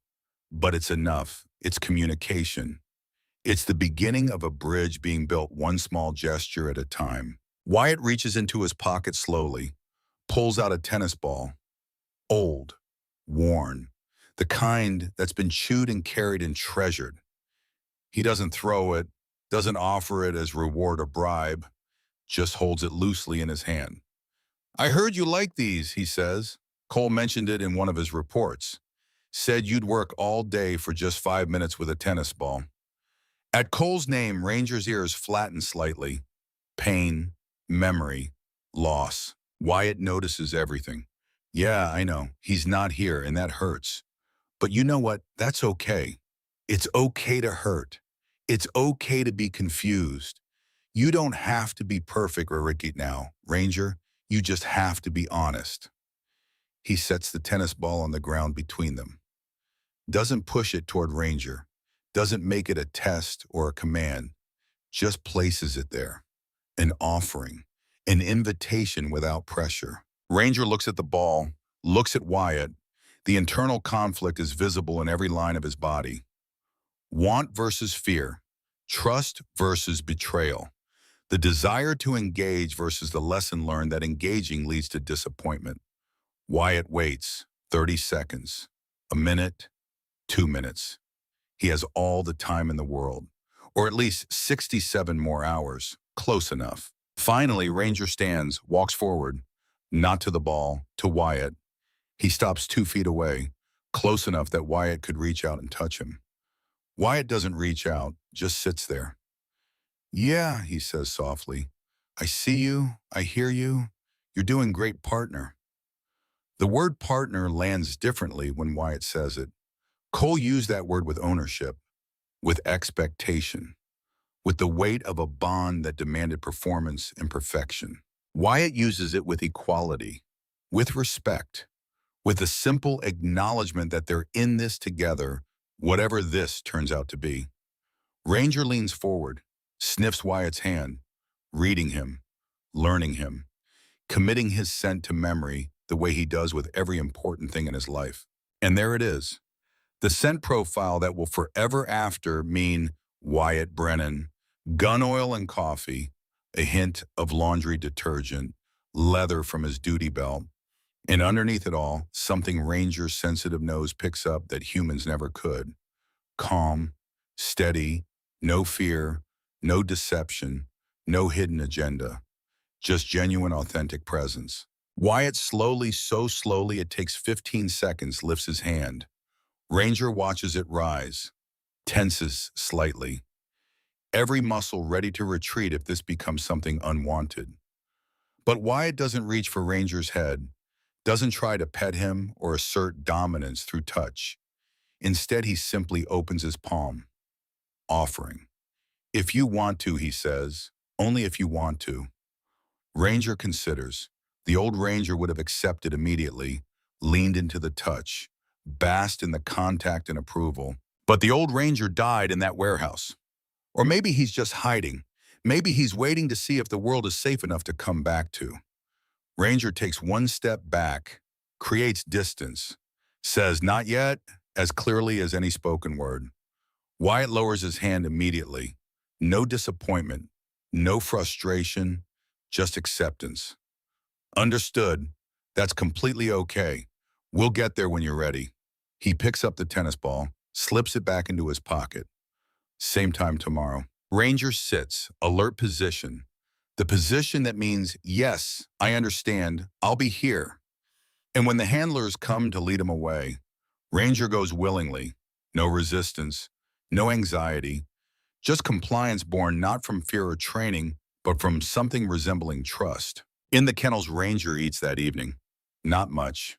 but it's enough. It's communication. It's the beginning of a bridge being built, one small gesture at a time. Wyatt reaches into his pocket slowly, pulls out a tennis ball. Old, worn, the kind that's been chewed and carried and treasured. He doesn't throw it, doesn't offer it as reward or bribe, just holds it loosely in his hand. "I heard you like these," he says. Cole mentioned it in one of his reports. Said you'd work all day for just 5 minutes with a tennis ball. At Cole's name, Ranger's ears flatten slightly. Pain, memory, loss. Wyatt notices everything. "Yeah, I know. He's not here, and that hurts. But you know what? That's okay. It's okay to hurt. It's okay to be confused. You don't have to be perfect or Ricky now, Ranger. You just have to be honest." He sets the tennis ball on the ground between them. Doesn't push it toward Ranger. Doesn't make it a test or a command. Just places it there. An offering. An invitation without pressure. Ranger looks at the ball, looks at Wyatt. The internal conflict is visible in every line of his body. Want versus fear. Trust versus betrayal. The desire to engage versus the lesson learned that engaging leads to disappointment. Wyatt waits 30 seconds, a minute, 2 minutes. He has all the time in the world, or at least 67 more hours, close enough. Finally, Ranger stands, walks forward, not to the ball, to Wyatt. He stops 2 feet away, close enough that Wyatt could reach out and touch him. Wyatt doesn't reach out, just sits there. "Yeah," he says softly. "I see you, I hear you. You're doing great, partner." The word partner lands differently when Wyatt says it. Cole used that word with ownership, with expectation. with the weight of a bond that demanded performance and perfection. Wyatt uses it with equality, with respect, with a simple acknowledgement that they're in this together, whatever this turns out to be. Ranger leans forward, sniffs Wyatt's hand, reading him, learning him, committing his scent to memory the way he does with every important thing in his life. And there it is, the scent profile that will forever after mean Wyatt Brennan, gun oil and coffee, a hint of laundry detergent, leather from his duty belt, and underneath it all, something Ranger's sensitive nose picks up that humans never could. Calm, steady, no fear, no deception, no hidden agenda, just genuine, authentic presence. Wyatt slowly, so slowly it takes 15 seconds, lifts his hand. Ranger watches it rise, tenses slightly, every muscle ready to retreat if this becomes something unwanted. But Wyatt doesn't reach for Ranger's head, doesn't try to pet him or assert dominance through touch. Instead, he simply opens his palm, offering. If you want to, he says, only if you want to. Ranger considers. The old Ranger would have accepted immediately, leaned into the touch, basked in the contact and approval. But the old Ranger died in that warehouse. Or maybe he's just hiding. Maybe he's waiting to see if the world is safe enough to come back to. Ranger takes one step back, creates distance, says not yet, as clearly as any spoken word. Wyatt lowers his hand immediately. No disappointment, no frustration, just acceptance. Understood. That's completely okay. We'll get there when you're ready. He picks up the tennis ball, slips it back into his pocket. Same time tomorrow. Ranger sits, alert position. The position that means, yes, I understand, I'll be here. And when the handlers come to lead him away, Ranger goes willingly. No resistance, no anxiety, just compliance born not from fear or training, but from something resembling trust. In the kennels Ranger eats that evening. Not much,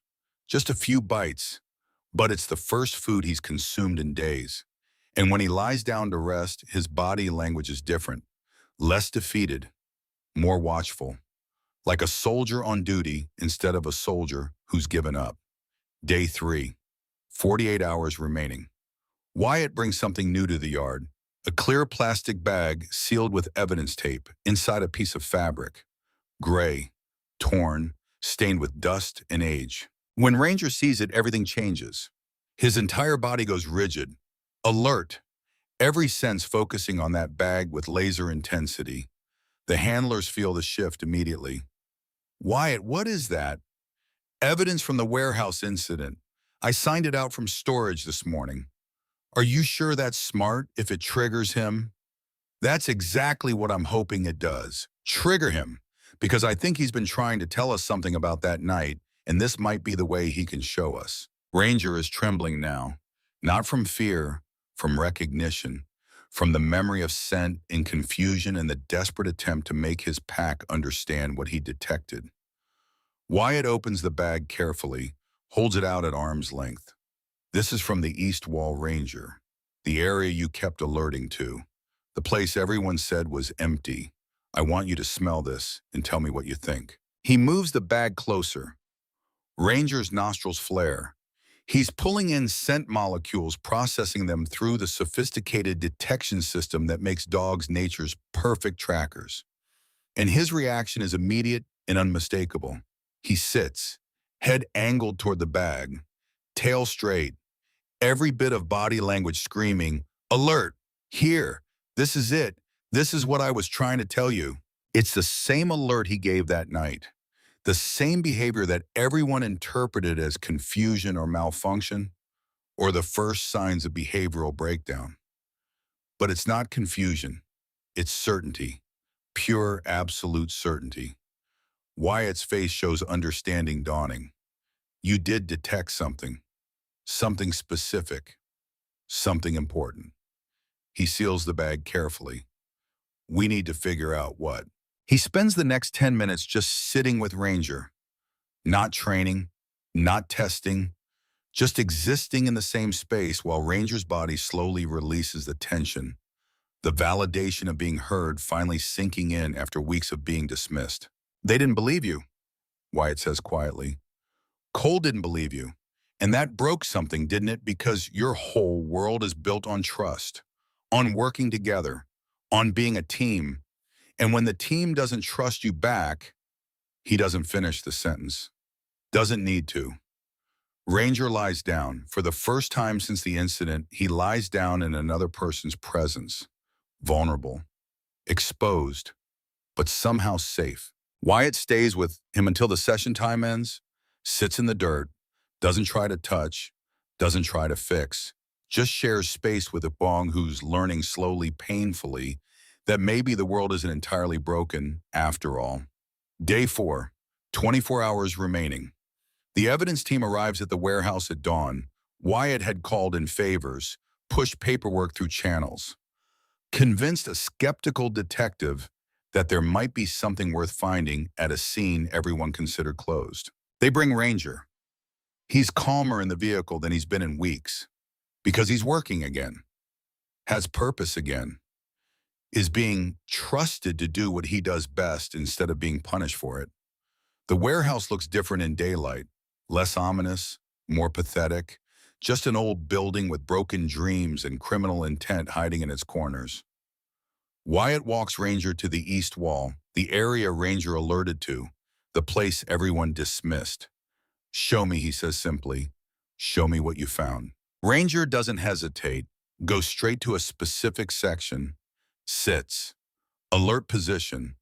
just a few bites, but it's the first food he's consumed in days. And when he lies down to rest, his body language is different, less defeated, more watchful, like a soldier on duty instead of a soldier who's given up. Day 3, 48 hours remaining. Wyatt brings something new to the yard, a clear plastic bag sealed with evidence tape inside a piece of fabric, gray, torn, stained with dust and age. When Ranger sees it, everything changes. His entire body goes rigid, alert, every sense focusing on that bag with laser intensity. The handlers feel the shift immediately. Wyatt, what is that? Evidence from the warehouse incident. I signed it out from storage this morning. Are you sure that's smart if it triggers him? That's exactly what I'm hoping it does. Trigger him, because I think he's been trying to tell us something about that night, and this might be the way he can show us. Ranger is trembling now, not from fear, from recognition, from the memory of scent and confusion and the desperate attempt to make his pack understand what he detected. Wyatt opens the bag carefully, holds it out at arm's length. This is from the East Wall Ranger, the area you kept alerting to, the place everyone said was empty. I want you to smell this and tell me what you think. He moves the bag closer. Ranger's nostrils flare. He's pulling in scent molecules, processing them through the sophisticated detection system that makes dogs nature's perfect trackers. And his reaction is immediate and unmistakable. He sits, head angled toward the bag, tail straight, every bit of body language screaming, alert, here, this is it, this is what I was trying to tell you. It's the same alert he gave that night, the same behavior that everyone interpreted as confusion or malfunction, or the first signs of behavioral breakdown. But it's not confusion, it's certainty, pure, absolute certainty. Wyatt's face shows understanding dawning. You did detect something specific, something important. He seals the bag carefully. We need to figure out what. He spends the next 10 minutes just sitting with Ranger, not training, not testing, just existing in the same space while Ranger's body slowly releases the tension, The validation of being heard finally sinking in after weeks of being dismissed. They didn't believe you, Wyatt says quietly. Cole didn't believe you. And that broke something, didn't it? Because your whole world is built on trust, on working together, on being a team. And when the team doesn't trust you back, he doesn't finish the sentence. Doesn't need to. Ranger lies down. For the first time since the incident, he lies down in another person's presence. Vulnerable, exposed, but somehow safe. Wyatt stays with him until the session time ends, sits in the dirt, doesn't try to touch, doesn't try to fix, just shares space with a Bong who's learning slowly, painfully, that maybe the world isn't entirely broken after all. Day 4, 24 hours remaining. The evidence team arrives at the warehouse at dawn. Wyatt had called in favors, pushed paperwork through channels, convinced a skeptical detective that there might be something worth finding at a scene everyone considered closed. They bring Ranger. He's calmer in the vehicle than he's been in weeks because he's working again, has purpose again, is being trusted to do what he does best instead of being punished for it. The warehouse looks different in daylight, less ominous, more pathetic, just an old building with broken dreams and criminal intent hiding in its corners. Wyatt walks Ranger to the east wall, the area Ranger alerted to, the place everyone dismissed. Show me, he says simply. Show me what you found. Ranger doesn't hesitate, goes straight to a specific section, sits, alert position,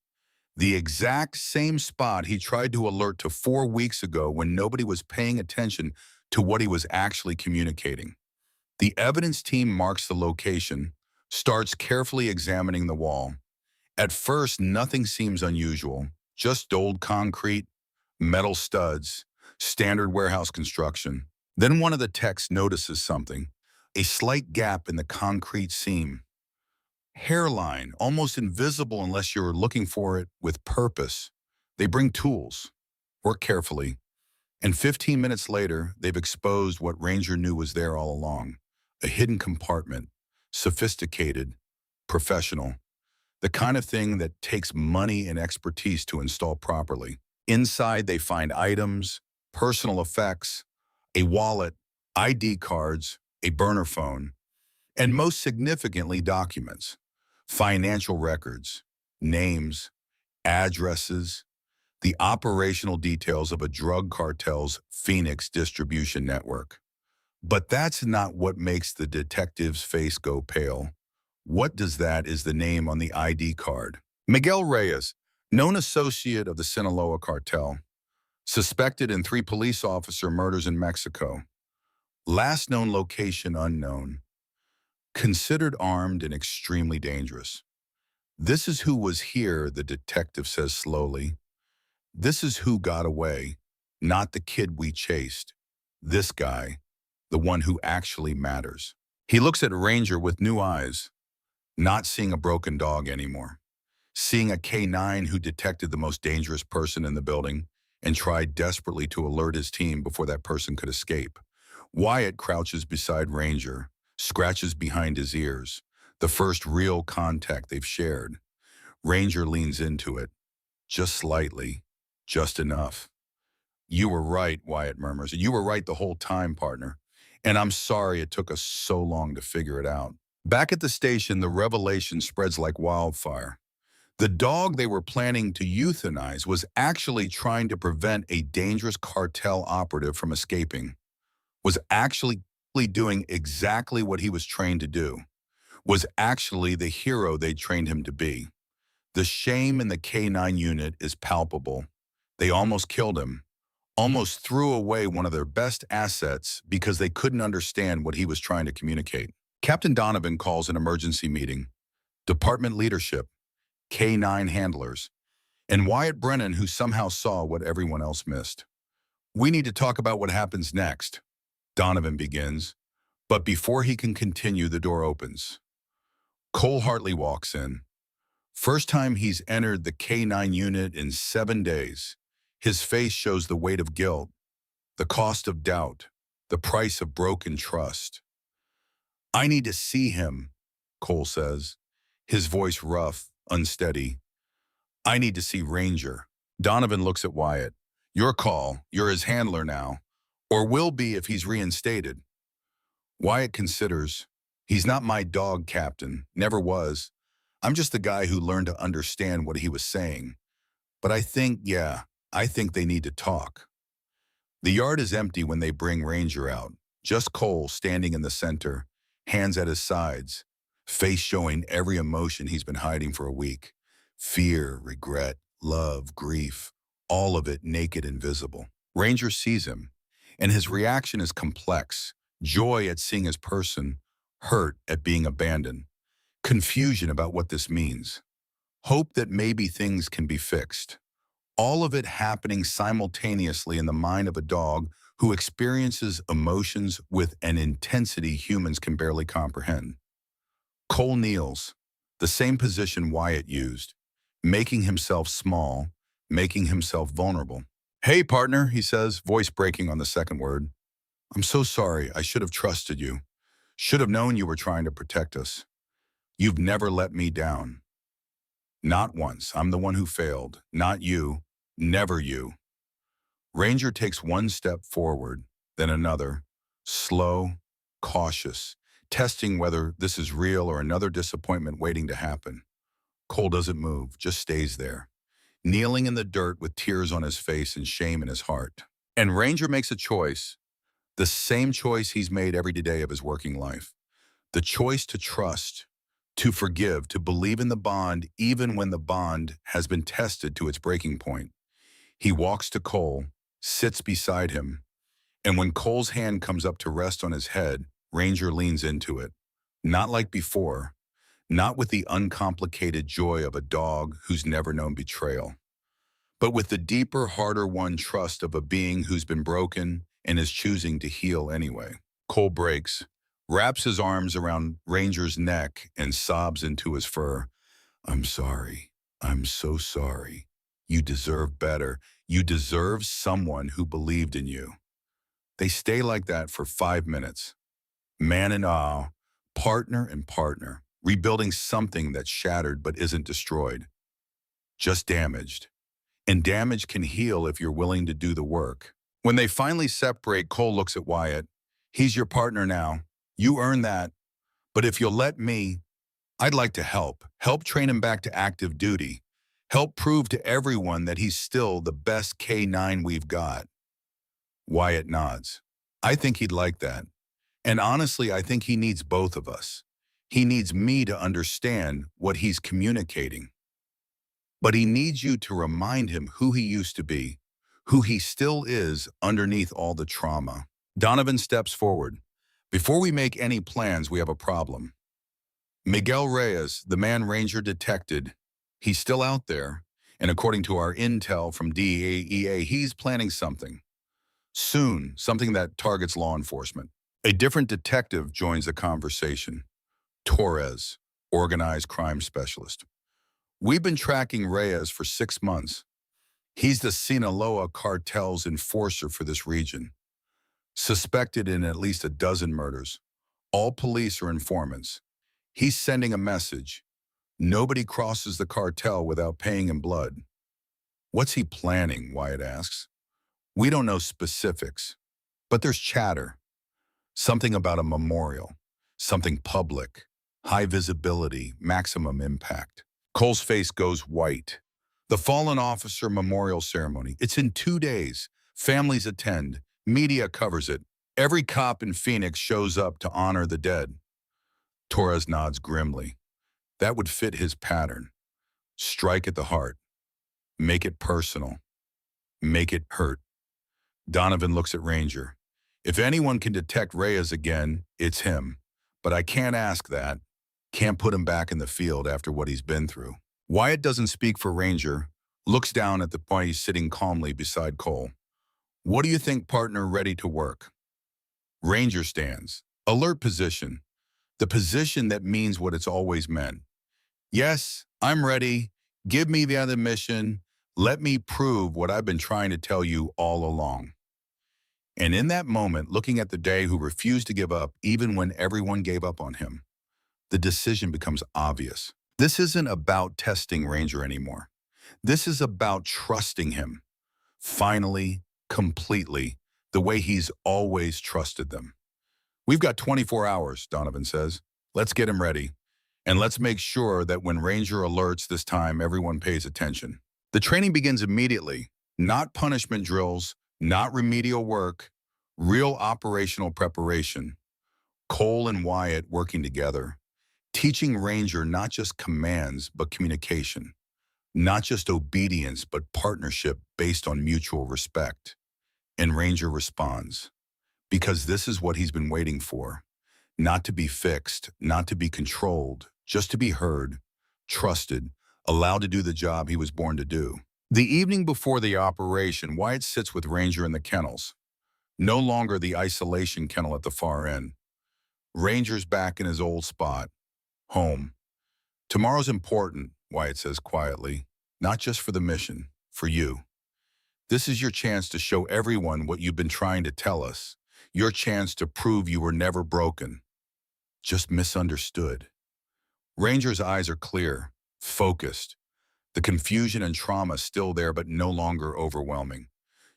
the exact same spot he tried to alert to 4 weeks ago when nobody was paying attention to what he was actually communicating. The evidence team marks the location, starts carefully examining the wall. At first, nothing seems unusual, just old concrete, metal studs, standard warehouse construction. Then one of the techs notices something, a slight gap in the concrete seam. Hairline, almost invisible unless you're looking for it with purpose. They bring tools, work carefully, and 15 minutes later, they've exposed what Ranger knew was there all along. A hidden compartment, sophisticated, professional, the kind of thing that takes money and expertise to install properly. Inside, they find items, personal effects, a wallet, ID cards, a burner phone, and most significantly, documents, financial records, names, addresses, the operational details of a drug cartel's Phoenix distribution network. But that's not what makes the detective's face go pale. What does that is the name on the ID card. Miguel Reyes, known associate of the Sinaloa cartel, suspected in 3 police officer murders in Mexico. Last known location unknown. Considered armed and extremely dangerous. This is who was here, the detective says slowly. This is who got away, not the kid we chased. This guy, the one who actually matters. He looks at Ranger with new eyes, not seeing a broken dog anymore, seeing a K9 who detected the most dangerous person in the building and tried desperately to alert his team before that person could escape. Wyatt crouches beside Ranger, scratches behind his ears, the first real contact they've shared. Ranger leans into it, just slightly, just enough. You were right, Wyatt murmurs. You were right the whole time, partner. And I'm sorry it took us so long to figure it out. Back at the station, the revelation spreads like wildfire. The dog they were planning to euthanize was actually trying to prevent a dangerous cartel operative from escaping, was actually doing exactly what he was trained to do, was actually the hero they trained him to be. The shame in the K9 unit is palpable. They almost killed him, almost threw away one of their best assets because they couldn't understand what he was trying to communicate. Captain Donovan calls an emergency meeting. Department leadership, K9 handlers, and Wyatt Brennan, who somehow saw what everyone else missed. We need to talk about what happens next, Donovan begins, but before he can continue, the door opens. Cole Hartley walks in. First time he's entered the K9 unit in 7 days. His face shows the weight of guilt, the cost of doubt, the price of broken trust. I need to see him, Cole says. his voice rough, unsteady. I need to see Ranger. Donovan looks at Wyatt. Your call. You're his handler now. Or will be if he's reinstated. Wyatt considers. He's not my dog captain. Never was. I'm just the guy who learned to understand what he was saying. But I think they need to talk. The yard is empty when they bring Ranger out. Just Cole standing in the center, hands at his sides, face showing every emotion he's been hiding for a week. Fear, regret, love, grief, all of it naked and visible. Ranger sees him, and his reaction is complex. Joy at seeing his person, hurt at being abandoned, confusion about what this means, hope that maybe things can be fixed. All of it happening simultaneously in the mind of a dog who experiences emotions with an intensity humans can barely comprehend. Cole kneels, the same position Wyatt used, making himself small, making himself vulnerable. Hey, partner, he says, voice breaking on the second word. I'm so sorry. I should have trusted you. Should have known you were trying to protect us. You've never let me down. Not once. I'm the one who failed. Not you. Never you. Ranger takes one step forward, then another, slow, cautious, testing whether this is real or another disappointment waiting to happen. Cole doesn't move, just stays there, kneeling in the dirt with tears on his face and shame in his heart. And Ranger makes a choice, the same choice he's made every day of his working life. The choice to trust, to forgive, to believe in the bond even when the bond has been tested to its breaking point. He walks to Cole, sits beside him, and when Cole's hand comes up to rest on his head, Ranger leans into it. Not like before, not with the uncomplicated joy of a dog who's never known betrayal, but with the deeper, harder-won trust of a being who's been broken and is choosing to heal anyway. Cole breaks, wraps his arms around Ranger's neck and sobs into his fur. I'm sorry. I'm so sorry. You deserve better. You deserve someone who believed in you. They stay like that for 5 minutes. Man and awe, partner and partner, rebuilding something that's shattered but isn't destroyed, just damaged. And damage can heal if you're willing to do the work. When they finally separate, Cole looks at Wyatt. He's your partner now. You earned that. But if you'll let me, I'd like to help. Help train him back to active duty. Help prove to everyone that he's still the best K9 we've got. Wyatt nods. I think he'd like that. And honestly, I think he needs both of us. He needs me to understand what he's communicating. But he needs you to remind him who he used to be, who he still is underneath all the trauma. Donovan steps forward. Before we make any plans, we have a problem. Miguel Reyes, the man Ranger detected, he's still out there, and according to our intel from DEA, he's planning something. Soon, something that targets law enforcement. A different detective joins the conversation. Torres, organized crime specialist. We've been tracking Reyes for 6 months. He's the Sinaloa cartel's enforcer for this region. Suspected in at least a dozen murders. All police are informants. He's sending a message. Nobody crosses the cartel without paying in blood. What's he planning, Wyatt asks. We don't know specifics, but there's chatter. Something about a memorial, something public, high visibility, maximum impact. Cole's face goes white. The fallen officer memorial ceremony. It's in 2 days. Families attend. Media covers it. Every cop in Phoenix shows up to honor the dead. Torres nods grimly. That would fit his pattern. Strike at the heart. Make it personal. Make it hurt. Donovan looks at Ranger. If anyone can detect Reyes again, it's him. But I can't ask that. Can't put him back in the field after what he's been through. Wyatt doesn't speak for Ranger, looks down at the point he's sitting calmly beside Cole. What do you think, partner, ready to work? Ranger stands. Alert position. The position that means what it's always meant. Yes, I'm ready. Give me the other mission. Let me prove what I've been trying to tell you all along. And in that moment, looking at the day who refused to give up even when everyone gave up on him, the decision becomes obvious. This isn't about testing Ranger anymore. This is about trusting him. Finally, completely, the way he's always trusted them. We've got 24 hours, Donovan says. Let's get him ready. And let's make sure that when Ranger alerts this time, everyone pays attention. The training begins immediately. Not punishment drills, not remedial work, real operational preparation. Cole and Wyatt working together, teaching Ranger not just commands, but communication. Not just obedience, but partnership based on mutual respect. And Ranger responds, because this is what he's been waiting for. Not to be fixed, not to be controlled, just to be heard, trusted, allowed to do the job he was born to do. The evening before the operation, Wyatt sits with Ranger in the kennels. No longer the isolation kennel at the far end. Ranger's back in his old spot, home. Tomorrow's important, Wyatt says quietly, not just for the mission, for you. This is your chance to show everyone what you've been trying to tell us. Your chance to prove you were never broken, just misunderstood. Ranger's eyes are clear, focused. The confusion and trauma still there, but no longer overwhelming,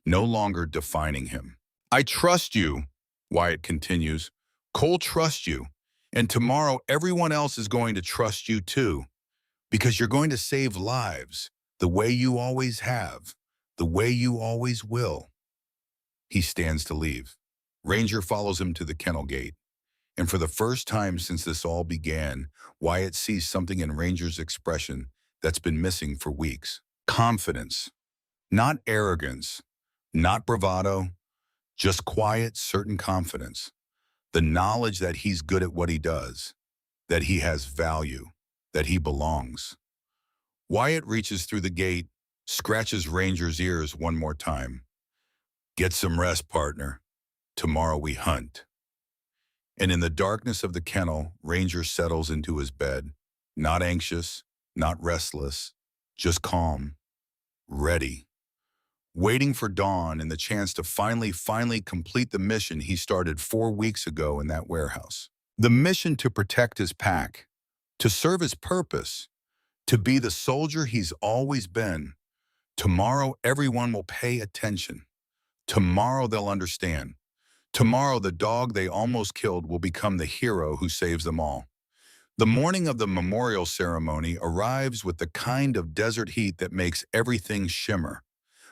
no longer defining him. I trust you, Wyatt continues. Cole trusts you. And tomorrow, everyone else is going to trust you too, because you're going to save lives the way you always have, the way you always will. He stands to leave. Ranger follows him to the kennel gate. And for the first time since this all began, Wyatt sees something in Ranger's expression that's been missing for weeks. Confidence. Not arrogance. Not bravado. Just quiet, certain confidence. The knowledge that he's good at what he does. That he has value. That he belongs. Wyatt reaches through the gate, scratches Ranger's ears one more time. Get some rest, partner. Tomorrow we hunt. And in the darkness of the kennel, Ranger settles into his bed, not anxious, not restless, just calm, ready, waiting for dawn and the chance to finally complete the mission he started 4 weeks ago in that warehouse. The mission to protect his pack, to serve his purpose, to be the soldier he's always been. Tomorrow, everyone will pay attention. Tomorrow, they'll understand. Tomorrow, the dog they almost killed will become the hero who saves them all. The morning of the memorial ceremony arrives with the kind of desert heat that makes everything shimmer.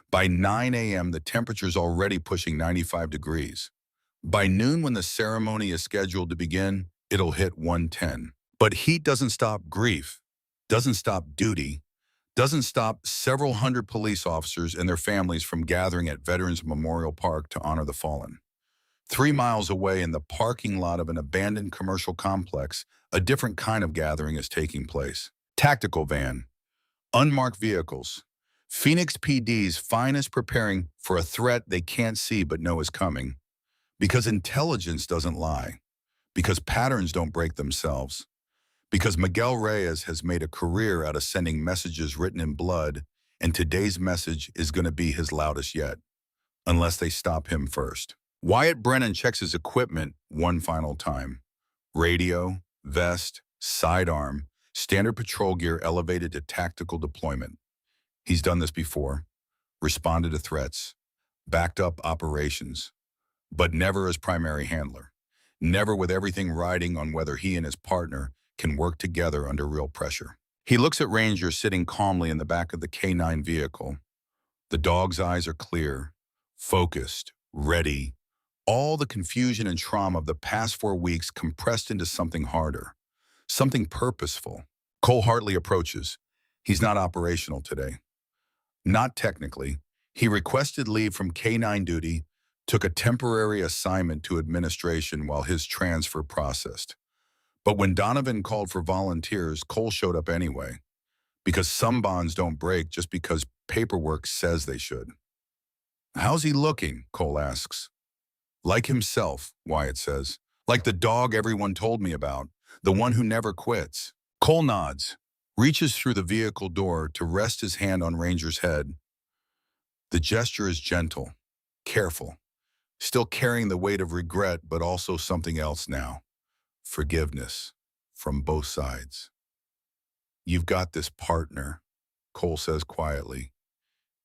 By 9 a.m., the temperature's already pushing 95 degrees. By noon, when the ceremony is scheduled to begin, it'll hit 110. But heat doesn't stop grief, doesn't stop duty, doesn't stop several hundred police officers and their families from gathering at Veterans Memorial Park to honor the fallen. 3 miles away in the parking lot of an abandoned commercial complex, a different kind of gathering is taking place. Tactical van, unmarked vehicles, Phoenix PD's finest preparing for a threat they can't see but know is coming. Because intelligence doesn't lie. Because patterns don't break themselves. Because Miguel Reyes has made a career out of sending messages written in blood, and today's message is going to be his loudest yet, unless they stop him first. Wyatt Brennan checks his equipment one final time. Radio, vest, sidearm, standard patrol gear elevated to tactical deployment. He's done this before, responded to threats, backed up operations, but never as primary handler. Never with everything riding on whether he and his partner can work together under real pressure. He looks at Ranger sitting calmly in the back of the K9 vehicle. The dog's eyes are clear, focused, ready. All the confusion and trauma of the past 4 weeks compressed into something harder, something purposeful. Cole Hartley approaches. He's not operational today. Not technically. He requested leave from K9 duty, took a temporary assignment to administration while his transfer processed. But when Donovan called for volunteers, Cole showed up anyway, because some bonds don't break just because paperwork says they should. How's he looking? Cole asks. Like himself, Wyatt says. Like the dog everyone told me about, the one who never quits. Cole nods, reaches through the vehicle door to rest his hand on Ranger's head. The gesture is gentle, careful, still carrying the weight of regret, but also something else now. Forgiveness from both sides. You've got this partner, Cole says quietly.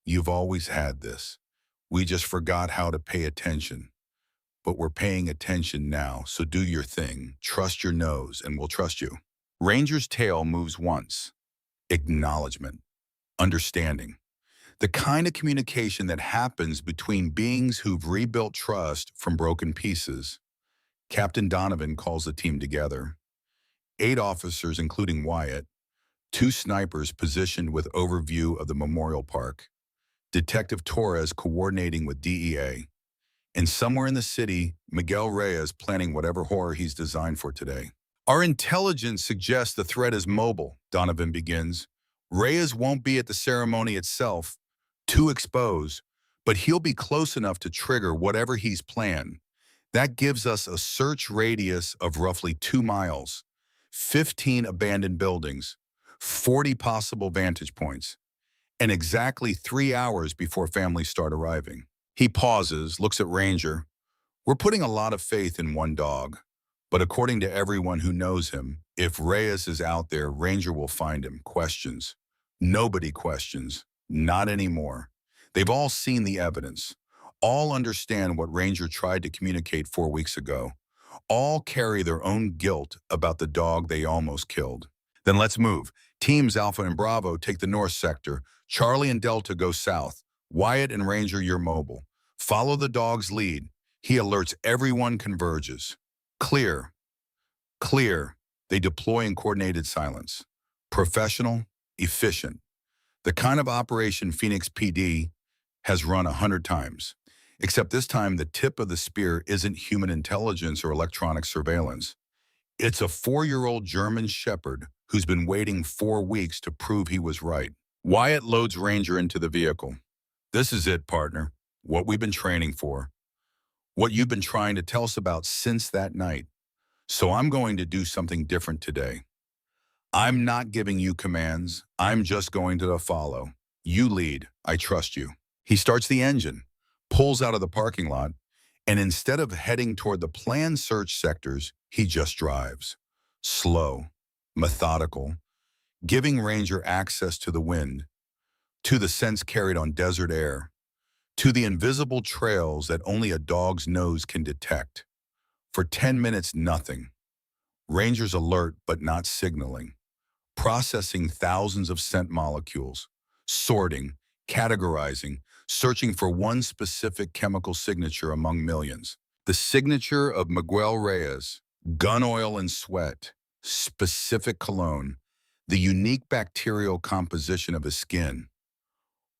You've always had this. We just forgot how to pay attention. But we're paying attention now, so do your thing. Trust your nose, and we'll trust you. Ranger's tail moves once. Acknowledgement. Understanding. The kind of communication that happens between beings who've rebuilt trust from broken pieces. Captain Donovan calls the team together. 8 officers, including Wyatt, 2 snipers positioned with overview of the memorial park, Detective Torres coordinating with DEA, and somewhere in the city, Miguel Reyes planning whatever horror he's designed for today. Our intelligence suggests the threat is mobile, Donovan begins. Reyes won't be at the ceremony itself, too exposed, but he'll be close enough to trigger whatever he's planned. That gives us a search radius of roughly 2 miles, 15 abandoned buildings, 40 possible vantage points, and exactly 3 hours before families start arriving. He pauses, looks at Ranger. We're putting a lot of faith in one dog, but according to everyone who knows him, if Reyes is out there, Ranger will find him. Questions. Nobody questions. Not anymore. They've all seen the evidence. All understand what Ranger tried to communicate 4 weeks ago. All carry their own guilt about the dog they almost killed. Then let's move. Teams Alpha and Bravo take the north sector. Charlie and Delta go south. Wyatt and Ranger, you're mobile. Follow the dog's lead. He alerts everyone, converges. Clear. Clear. They deploy in coordinated silence. Professional, efficient. The kind of operation Phoenix PD has run 100 times. Except this time, the tip of the spear isn't human intelligence or electronic surveillance. It's a 4-year-old German shepherd who's been waiting 4 weeks to prove he was right. Wyatt loads Ranger into the vehicle. This is it, partner. What we've been training for. What you've been trying to tell us about since that night. So I'm going to do something different today. I'm not giving you commands. I'm just going to follow. You lead. I trust you. He starts the engine, pulls out of the parking lot, and instead of heading toward the planned search sectors, he just drives. Slow, methodical, giving Ranger access to the wind, to the scents carried on desert air, to the invisible trails that only a dog's nose can detect. For 10 minutes, nothing. Ranger's alert but not signaling, processing thousands of scent molecules, sorting, categorizing, searching for one specific chemical signature among millions. The signature of Miguel Reyes, gun oil and sweat, specific cologne, the unique bacterial composition of his skin.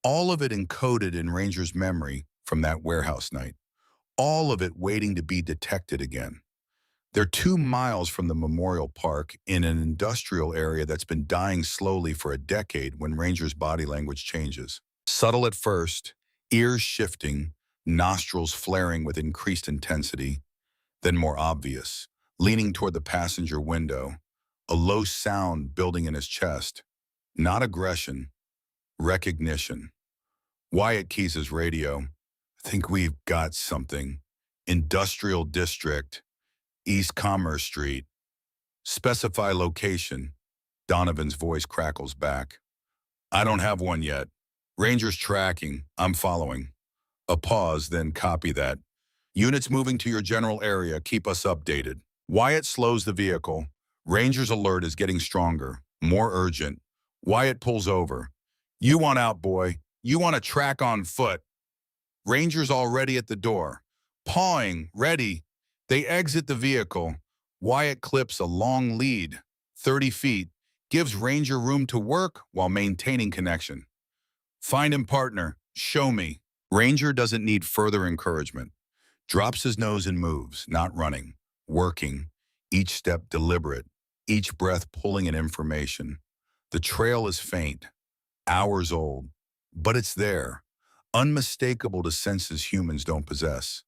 All of it encoded in Ranger's memory from that warehouse night. All of it waiting to be detected again. They're 2 miles from the memorial park in an industrial area that's been dying slowly for a decade when Ranger's body language changes. Subtle at first, ears shifting, nostrils flaring with increased intensity, then more obvious, leaning toward the passenger window, a low sound building in his chest. Not aggression, recognition. Wyatt keys his radio. I think we've got something. Industrial district, East Commerce Street. Specify location. Donovan's voice crackles back. I don't have one yet. Ranger's tracking. I'm following. A pause, then copy that. Units moving to your general area. Keep us updated. Wyatt slows the vehicle. Ranger's alert is getting stronger, more urgent. Wyatt pulls over. You want out, boy. You want to track on foot. Ranger's already at the door. Pawing, ready. They exit the vehicle. Wyatt clips a long lead, 30 feet, gives Ranger room to work while maintaining connection. Find him, partner. Show me. Ranger doesn't need further encouragement. Drops his nose and moves, not running, working, each step deliberate, each breath pulling in information. The trail is faint, hours old, but it's there, unmistakable to senses humans don't possess.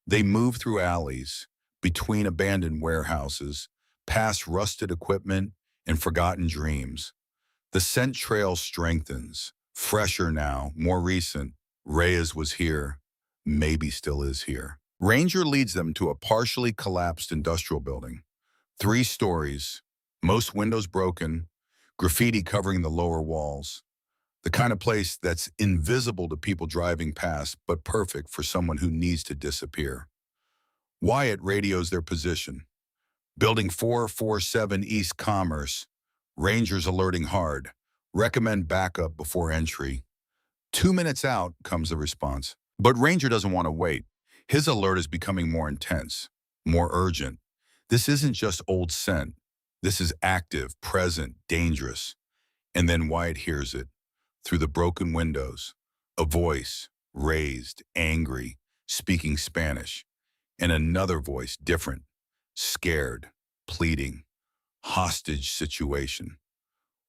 They move through alleys, between abandoned warehouses, past rusted equipment and forgotten dreams. The scent trail strengthens, fresher now, more recent. Reyes was here, maybe still is here. Ranger leads them to a partially collapsed industrial building. 3 stories, most windows broken, graffiti covering the lower walls, the kind of place that's invisible to people driving past, but perfect for someone who needs to disappear. Wyatt radios their position. Building 447 East Commerce. Rangers alerting hard. Recommend backup before entry. 2 minutes out comes the response. But Ranger doesn't want to wait. His alert is becoming more intense, more urgent. This isn't just old scent. This is active, present, dangerous. And then Wyatt hears it. Through the broken windows, a voice, raised, angry, speaking Spanish. And another voice, different, scared, pleading, hostage situation.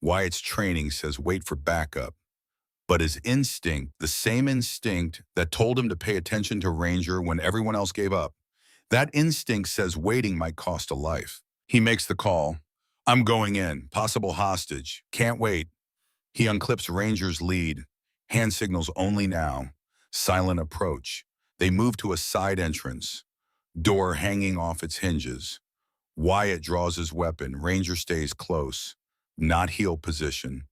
Wyatt's training says wait for backup. But his instinct, the same instinct that told him to pay attention to Ranger when everyone else gave up, that instinct says waiting might cost a life. He makes the call. I'm going in. Possible hostage. Can't wait. He unclips Ranger's lead. Hand signals only now. Silent approach. They move to a side entrance. Door hanging off its hinges. Wyatt draws his weapon. Ranger stays close. Not heel position.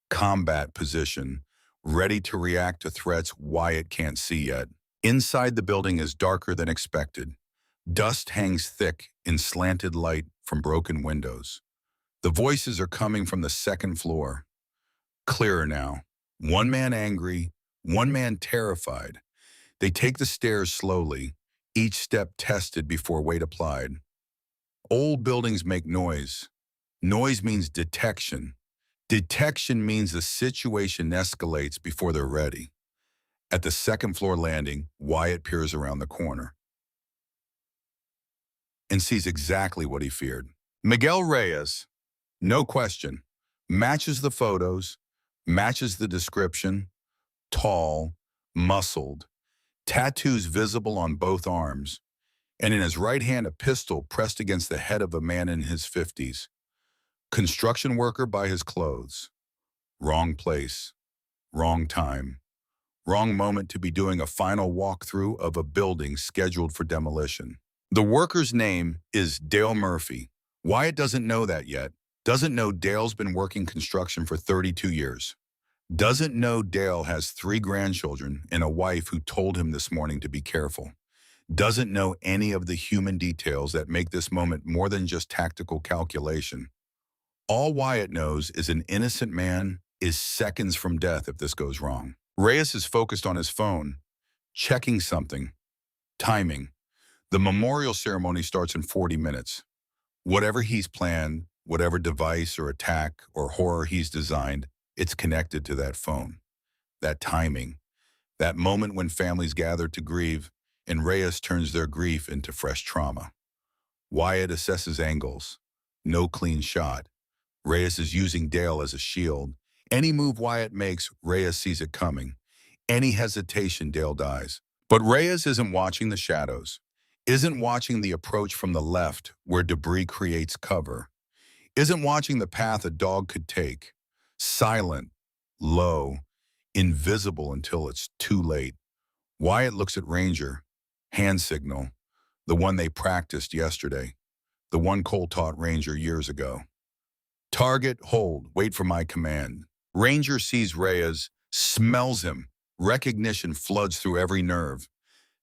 Combat position. Ready to react to threats Wyatt can't see yet. Inside the building is darker than expected. Dust hangs thick in slanted light from broken windows. The voices are coming from the second floor. Clearer now. One man angry, one man terrified. They take the stairs slowly, each step tested before weight applied. Old buildings make noise. Noise means detection. Detection means the situation escalates before they're ready. At the second floor landing, Wyatt peers around the corner and sees exactly what he feared. Miguel Reyes, no question, matches the photos, matches the description, tall, muscled, tattoos visible on both arms, and in his right hand a pistol pressed against the head of a man in his 50s. Construction worker by his clothes. Wrong place, wrong time, wrong moment to be doing a final walkthrough of a building scheduled for demolition. The worker's name is Dale Murphy. Wyatt doesn't know that yet. Doesn't know Dale's been working construction for 32 years. Doesn't know Dale has 3 grandchildren and a wife who told him this morning to be careful. Doesn't know any of the human details that make this moment more than just tactical calculation. All Wyatt knows is an innocent man is seconds from death if this goes wrong. Reyes is focused on his phone, checking something. Timing. The memorial ceremony starts in 40 minutes. Whatever he's planned, whatever device or attack or horror he's designed, it's connected to that phone. That timing. That moment when families gather to grieve and Reyes turns their grief into fresh trauma. Wyatt assesses angles. No clean shot. Reyes is using Dale as a shield. Any move Wyatt makes, Reyes sees it coming. Any hesitation, Dale dies. But Reyes isn't watching the shadows, isn't watching the approach from the left where debris creates cover, isn't watching the path a dog could take. Silent, low, invisible until it's too late. Wyatt looks at Ranger, hand signal, the one they practiced yesterday, the one Cole taught Ranger years ago. Target, hold, wait for my command. Ranger sees Reyes, smells him. Recognition floods through every nerve.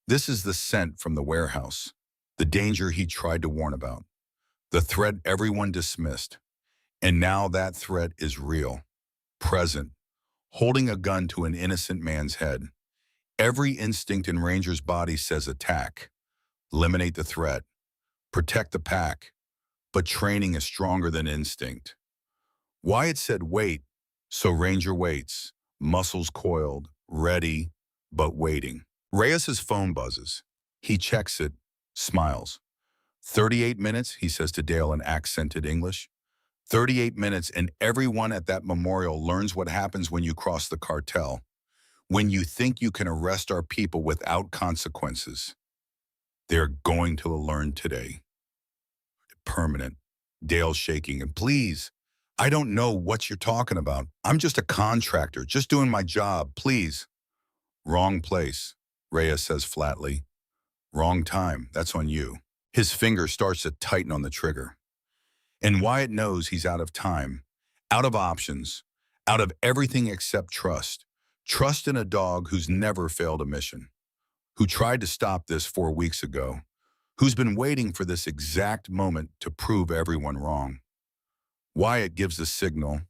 This is the scent from the warehouse, the danger he tried to warn about, the threat everyone dismissed. And now that threat is real, present, holding a gun to an innocent man's head. Every instinct in Ranger's body says attack, eliminate the threat, protect the pack, but training is stronger than instinct. Wyatt said wait, so Ranger waits, muscles coiled, ready, but waiting. Reyes's phone buzzes. He checks it, smiles. 38 minutes, he says to Dale in accented English. 38 minutes and everyone at that memorial learns what happens when you cross the cartel, when you think you can arrest our people without consequences. They're going to learn today. Permanent. Dale's shaking, and please, I don't know what you're talking about. I'm just a contractor, just doing my job, please. Wrong place, Reyes says flatly. Wrong time, that's on you. His finger starts to tighten on the trigger. And Wyatt knows he's out of time, Out of options, out of everything except trust. Trust in a dog who's never failed a mission, who tried to stop this 4 weeks ago, who's been waiting for this exact moment to prove everyone wrong. Wyatt gives the signal,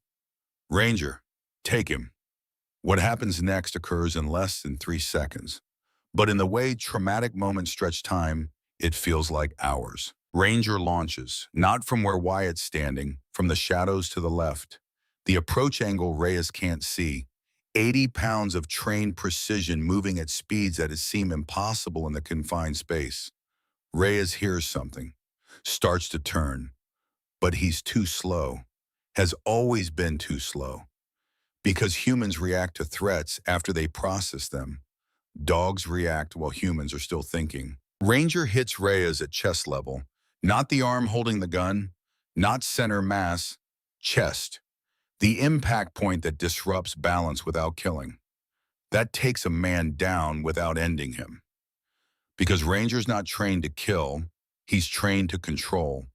Ranger, take him. What happens next occurs in less than 3 seconds. But in the way traumatic moments stretch time, it feels like hours. Ranger launches, not from where Wyatt's standing, from the shadows to the left. The approach angle Reyes can't see. 80 pounds of trained precision moving at speeds that seem impossible in the confined space. Reyes hears something, starts to turn, but he's too slow, has always been too slow. Because humans react to threats after they process them. Dogs react while humans are still thinking. Ranger hits Reyes at chest level, not the arm holding the gun, not center mass, chest. The impact point that disrupts balance without killing. That takes a man down without ending him. Because Ranger's not trained to kill, he's trained to control,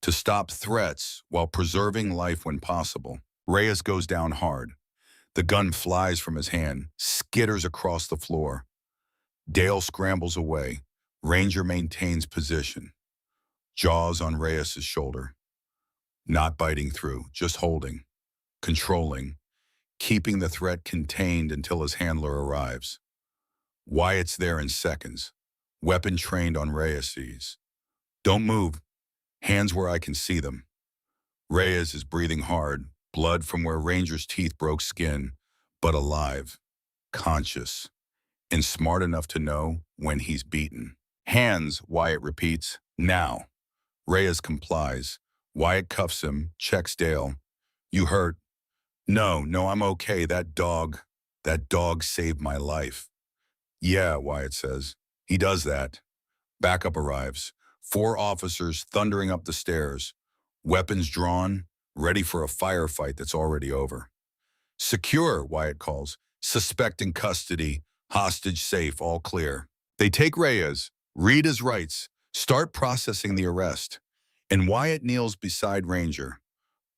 to stop threats while preserving life when possible. Reyes goes down hard. The gun flies from his hand, skitters across the floor. Dale scrambles away. Ranger maintains position. Jaws on Reyes' shoulder. Not biting through, just holding, controlling, keeping the threat contained until his handler arrives. Wyatt's there in seconds. Weapon trained on Reyes. Don't move. Hands where I can see them. Reyes is breathing hard, blood from where Ranger's teeth broke skin, but alive, conscious, and smart enough to know when he's beaten. Hands, Wyatt repeats, now. Reyes complies. Wyatt cuffs him, checks Dale. You hurt? No, I'm okay. That dog saved my life. Yeah, Wyatt says. He does that. Backup arrives. 4 officers thundering up the stairs. Weapons drawn, ready for a firefight that's already over. Secure, Wyatt calls. Suspect in custody. Hostage safe, all clear. They take Reyes, read his rights, start processing the arrest. And Wyatt kneels beside Ranger.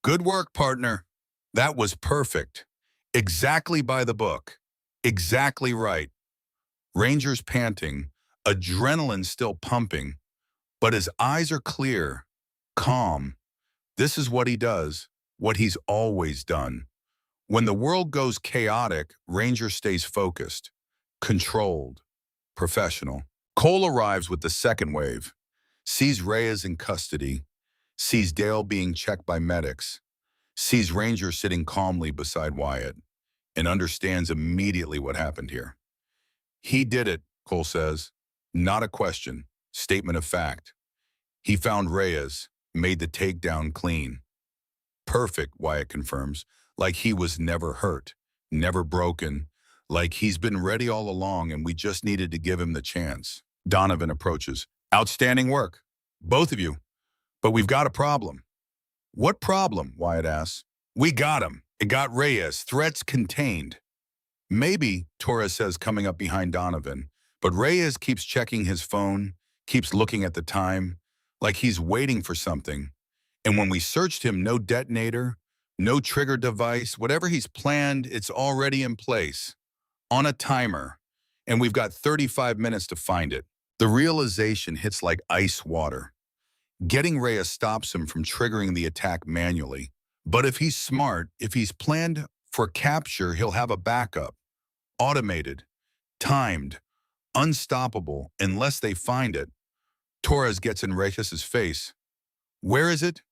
Good work, partner. That was perfect. Exactly by the book. Exactly right. Ranger's panting, adrenaline still pumping, but his eyes are clear, calm. This is what he does, what he's always done. When the world goes chaotic, Ranger stays focused, controlled, professional. Cole arrives with the second wave, sees Reyes in custody, sees Dale being checked by medics, sees Ranger sitting calmly beside Wyatt, and understands immediately what happened here. He did it, Cole says. Not a question, statement of fact. He found Reyes, made the takedown clean. Perfect, Wyatt confirms, like he was never hurt, never broken, like he's been ready all along and we just needed to give him the chance. Donovan approaches. Outstanding work, both of you, but we've got a problem. What problem? Wyatt asks. We got him. It got Reyes. Threats contained. Maybe, Torres says, coming up behind Donovan, but Reyes keeps checking his phone, keeps looking at the time, like he's waiting for something. And when we searched him, no detonator, no trigger device, whatever he's planned, it's already in place, on a timer, and we've got 35 minutes to find it. The realization hits like ice water. Getting Reyes stops him from triggering the attack manually. But if he's smart, if he's planned for capture, he'll have a backup. Automated, timed, unstoppable unless they find it. Torres gets in Reyes' face. Where is it?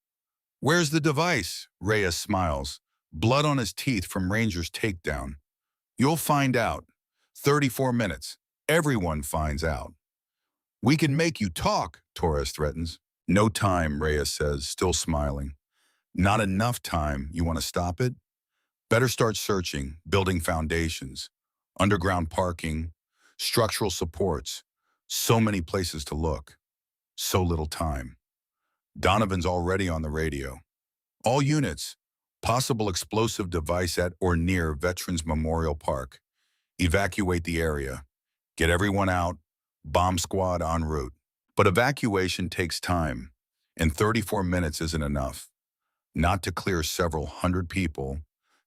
Where's the device? Reyes smiles, blood on his teeth from Ranger's takedown. You'll find out. 34 minutes. Everyone finds out. We can make you talk, Torres threatens. No time, Reyes says, still smiling. Not enough time. You want to stop it? Better start searching, building foundations, underground parking, structural supports. So many places to look. So little time. Donovan's already on the radio. All units, possible explosive device at or near Veterans Memorial Park. Evacuate the area. Get everyone out. Bomb squad en route. But evacuation takes time, and 34 minutes isn't enough. not to clear several hundred people,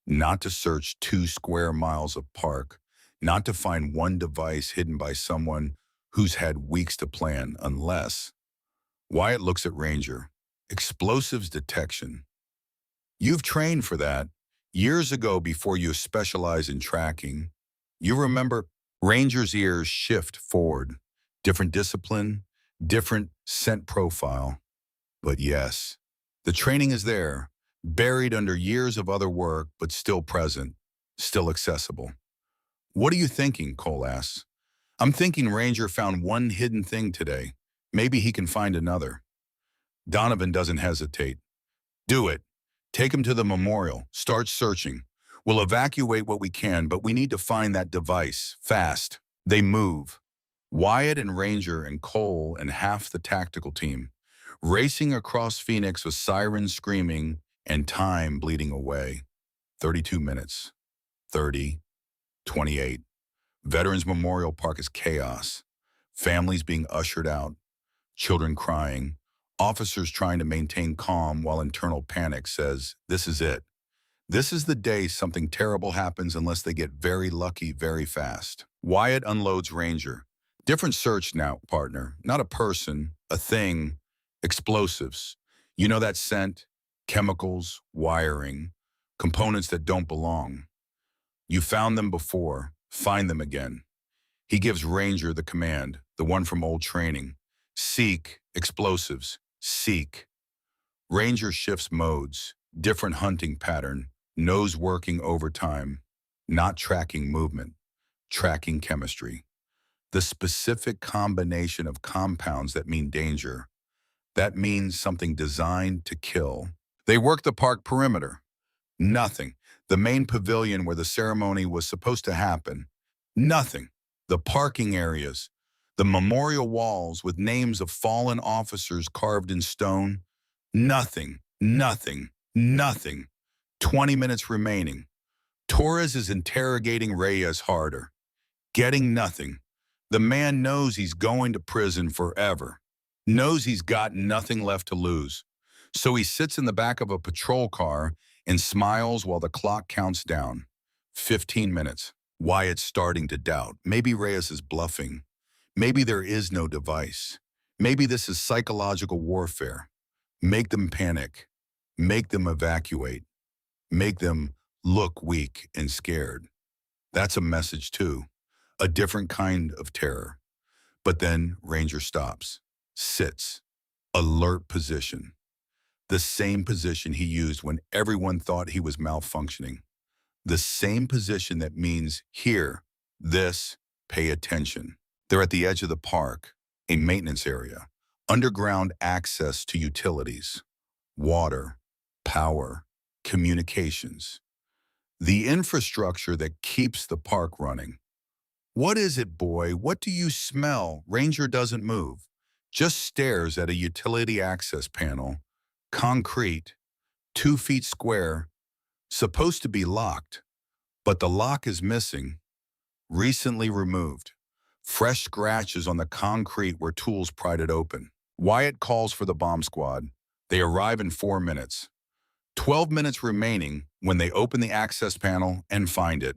not to search 2 square miles of park, not to find one device hidden by someone who's had weeks to plan, unless Wyatt looks at Ranger. Explosives detection. You've trained for that years ago before you specialize in tracking. You remember Ranger's ears shift forward. Different discipline, different scent profile. But yes, the training is there, buried under years of other work, but still present, still accessible. What are you thinking? Cole asks. I'm thinking Ranger found one hidden thing today. Maybe he can find another. Donovan doesn't hesitate. Do it. Take him to the memorial. Start searching. We'll evacuate what we can, but we need to find that device. Fast. They move. Wyatt and Ranger and Cole and half the tactical team, racing across Phoenix with sirens screaming and time bleeding away. 32 minutes. 30. 28. Veterans Memorial Park is chaos. Families being ushered out. Children crying. Officers trying to maintain calm while internal panic says, this is it. This is the day something terrible happens unless they get very lucky very fast. Wyatt unloads Ranger. Different search now, partner. Not a person, a thing. Explosives. You know that scent? Chemicals, wiring, components that don't belong. You found them before. Find them again. He gives Ranger the command, the one from old training. Seek explosives. Seek. Ranger shifts modes, different hunting pattern, nose working overtime, not tracking movement, tracking chemistry. The specific combination of compounds that mean danger. That means something designed to kill. They work the park perimeter. Nothing. The main pavilion where the ceremony was supposed to happen. Nothing. The parking areas. The memorial walls with names of fallen officers carved in stone. Nothing, nothing, nothing. 20 minutes remaining. Torres is interrogating Reyes harder. Getting nothing. The man knows he's going to prison forever. Knows he's got nothing left to lose. So he sits in the back of a patrol car and smiles while the clock counts down. 15 minutes. Wyatt's starting to doubt. Maybe Reyes is bluffing. Maybe there is no device. Maybe this is psychological warfare. Make them panic. Make them evacuate. Make them look weak and scared. That's a message too. A different kind of terror. But then Ranger stops, sits, alert position. The same position he used when everyone thought he was malfunctioning. The same position that means here, this, pay attention. They're at the edge of the park, a maintenance area, underground access to utilities, water, power, communications. The infrastructure that keeps the park running. What is it, boy? What do you smell? Ranger doesn't move, just stares at a utility access panel, concrete, 2 feet square, supposed to be locked, but the lock is missing, recently removed. Fresh scratches on the concrete where tools pried it open. Wyatt calls for the bomb squad. They arrive in 4 minutes. 12 minutes remaining when they open the access panel and find it.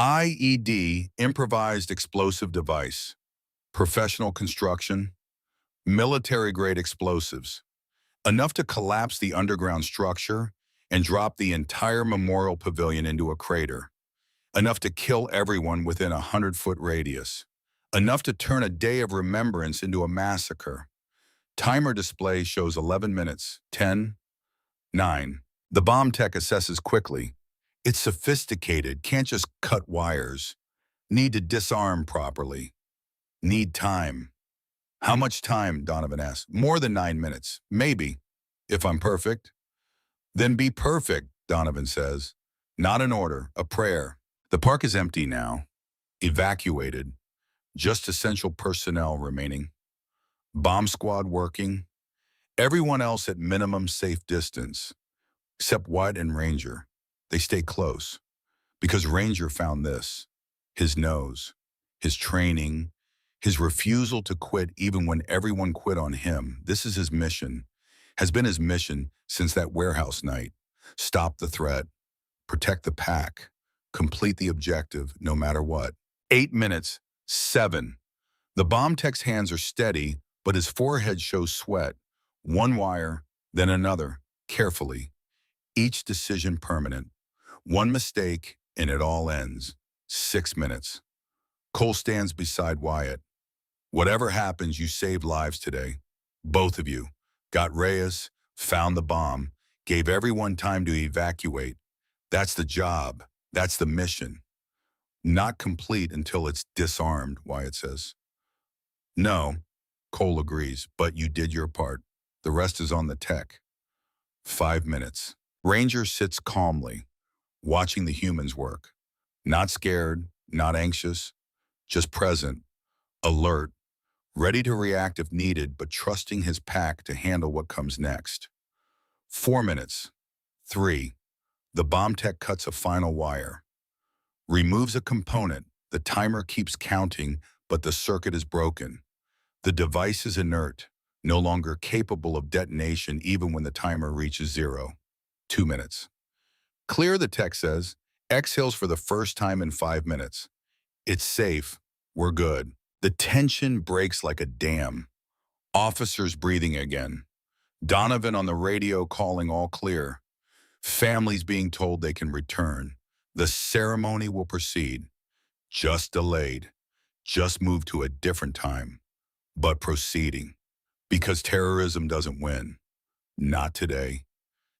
IED, improvised explosive device. Professional construction. Military-grade explosives. Enough to collapse the underground structure and drop the entire memorial pavilion into a crater. Enough to kill everyone within a 100-foot radius. Enough to turn a day of remembrance into a massacre. Timer display shows 11 minutes, 10, 9. The bomb tech assesses quickly. It's sophisticated, can't just cut wires. Need to disarm properly. Need time. How much time, Donovan asks. More than 9 minutes, maybe, if I'm perfect. Then be perfect, Donovan says. Not an order, a prayer. The park is empty now, evacuated, just essential personnel remaining. Bomb squad working, everyone else at minimum safe distance, except White and Ranger. They stay close, because Ranger found this, his nose, his training, his refusal to quit even when everyone quit on him. This is his mission, has been his mission since that warehouse night. Stop the threat, protect the pack, complete the objective no matter what. 8 minutes, 7. The bomb tech's hands are steady, but his forehead shows sweat. One wire, then another, carefully. Each decision permanent. One mistake, and it all ends. 6 minutes. Cole stands beside Wyatt. Whatever happens, you saved lives today. Both of you. Got Reyes, found the bomb, gave everyone time to evacuate. That's the job. That's the mission. Not complete until it's disarmed, Wyatt says. No, Cole agrees, but you did your part. The rest is on the tech. 5 minutes. Ranger sits calmly, watching the humans work. Not scared, not anxious, just present, alert, ready to react if needed, but trusting his pack to handle what comes next. 4 minutes. 3. The bomb tech cuts a final wire. Removes a component. The timer keeps counting, but the circuit is broken. The device is inert, no longer capable of detonation even when the timer reaches 0. 2 minutes. Clear, the tech says. Exhales for the first time in 5 minutes. It's safe. We're good. The tension breaks like a dam. Officers breathing again. Donovan on the radio calling all clear. Families being told they can return. The ceremony will proceed. Just delayed. Just moved to a different time. But proceeding. Because terrorism doesn't win. Not today.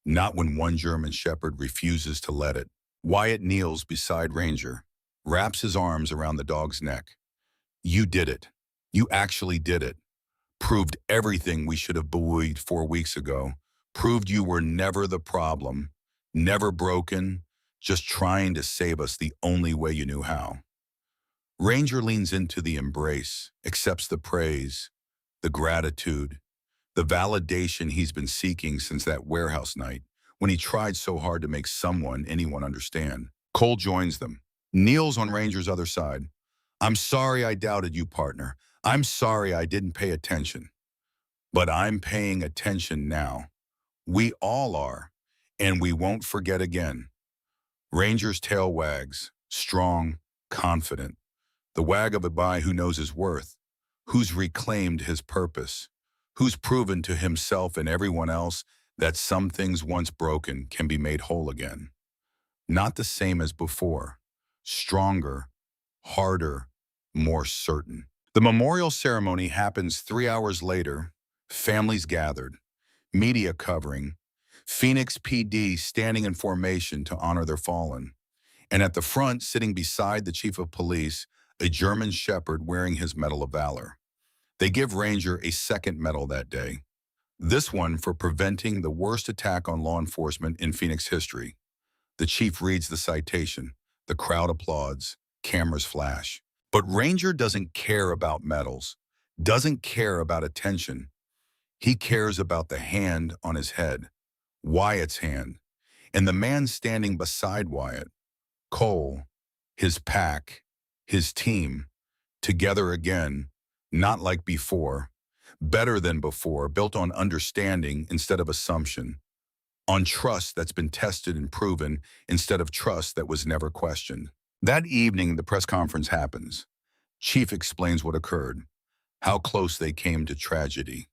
Not when one German shepherd refuses to let it. Wyatt kneels beside Ranger, wraps his arms around the dog's neck. You did it. You actually did it. Proved everything we should have believed 4 weeks ago. Proved you were never the problem, never broken, just trying to save us the only way you knew how. Ranger leans into the embrace, accepts the praise, the gratitude, the validation he's been seeking since that warehouse night when he tried so hard to make anyone understand. Cole joins them, kneels on Ranger's other side. I'm sorry I doubted you, partner. I'm sorry I didn't pay attention. But I'm paying attention now. We all are, and we won't forget again. Ranger's tail wags, strong, confident. The wag of a guy who knows his worth, who's reclaimed his purpose, who's proven to himself and everyone else that some things once broken can be made whole again. Not the same as before, stronger, harder, more certain. The memorial ceremony happens 3 hours later, families gathered, media covering, Phoenix PD standing in formation to honor their fallen. And at the front, sitting beside the chief of police, a German shepherd wearing his Medal of Valor. They give Ranger a second medal that day. This one for preventing the worst attack on law enforcement in Phoenix history. The chief reads the citation. The crowd applauds. Cameras flash. But Ranger doesn't care about medals, doesn't care about attention. He cares about the hand on his head, Wyatt's hand, and the man standing beside Wyatt, Cole, his pack, his team, together again, not like before, better than before, built on understanding instead of assumption, on trust that's been tested and proven instead of trust that was never questioned. That evening, the press conference happens. Chief explains what occurred, how close they came to tragedy,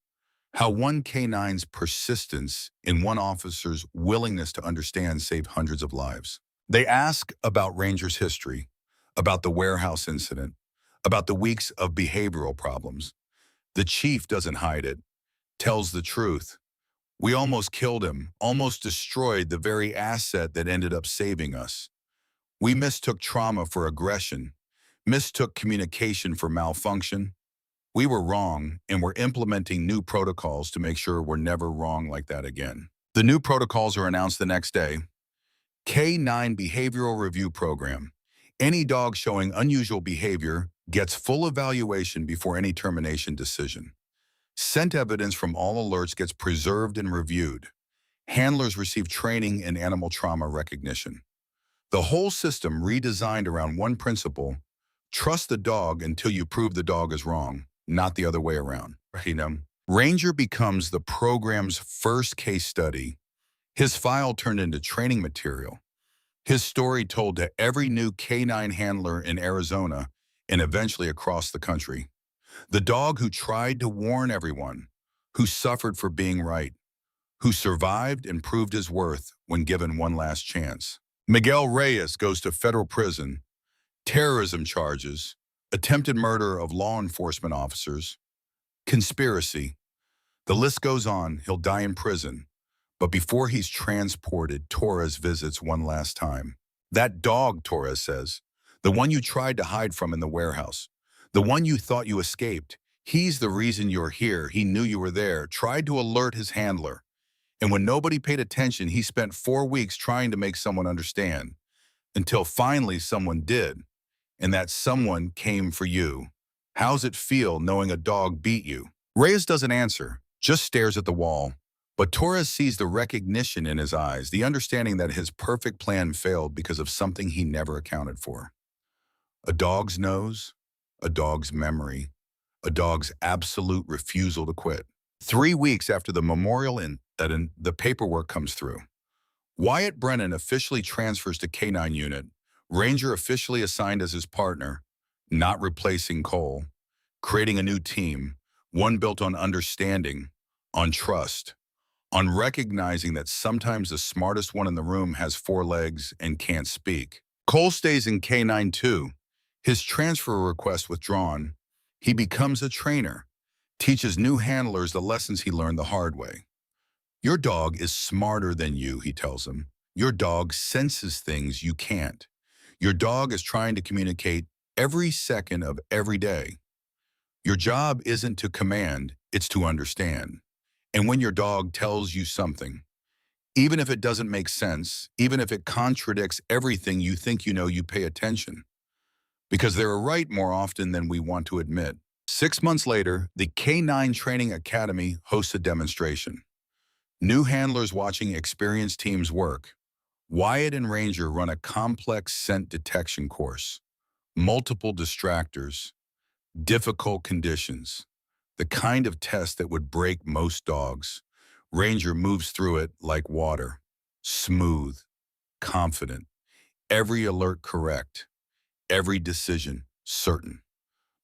how one K9's persistence in one officer's willingness to understand saved hundreds of lives. They ask about Ranger's history, about the warehouse incident, about the weeks of behavioral problems. The chief doesn't hide it, tells the truth. We almost killed him, almost destroyed the very asset that ended up saving us. We mistook trauma for aggression, mistook communication for malfunction. We were wrong, and we're implementing new protocols to make sure we're never wrong like that again. The new protocols are announced the next day. K9 Behavioral Review Program. Any dog showing unusual behavior gets full evaluation before any termination decision. Scent evidence from all alerts gets preserved and reviewed. Handlers receive training in animal trauma recognition. The whole system redesigned around one principle: trust the dog until you prove the dog is wrong, not the other way around. Ranger becomes the program's first case study, his file turned into training material, his story told to every new canine handler in Arizona and eventually across the country. The dog who tried to warn everyone, who suffered for being right, who survived and proved his worth when given one last chance. Miguel Reyes goes to federal prison, terrorism charges, attempted murder of law enforcement officers, conspiracy. The list goes on. He'll die in prison. But before he's transported, Torres visits one last time. That dog, Torres says, the one you tried to hide from in the warehouse, the one you thought you escaped, he's the reason you're here. He knew you were there, tried to alert his handler. And when nobody paid attention, he spent 4 weeks trying to make someone understand, until finally someone did. And that someone came for you. How's it feel knowing a dog beat you? Reyes doesn't answer, just stares at the wall. But Torres sees the recognition in his eyes, the understanding that his perfect plan failed because of something he never accounted for. A dog's nose, a dog's memory, a dog's absolute refusal to quit. 3 weeks after the memorial the paperwork comes through. Wyatt Brennan officially transfers to K-9 unit, Ranger officially assigned as his partner, not replacing Cole, creating a new team, one built on understanding, on trust, on recognizing that sometimes the smartest one in the room has 4 legs and can't speak. Cole stays in K-9 too. His transfer request withdrawn. He becomes a trainer, teaches new handlers the lessons he learned the hard way. Your dog is smarter than you, he tells them. Your dog senses things you can't. Your dog is trying to communicate every second of every day. Your job isn't to command, it's to understand. And when your dog tells you something, even if it doesn't make sense, even if it contradicts everything you think you know, you pay attention. Because they're right more often than we want to admit. 6 months later, the K-9 Training Academy hosts a demonstration. New handlers watching experienced teams work. Wyatt and Ranger run a complex scent detection course. Multiple distractors, difficult conditions, the kind of test that would break most dogs. Ranger moves through it like water, smooth, confident, every alert correct, every decision certain.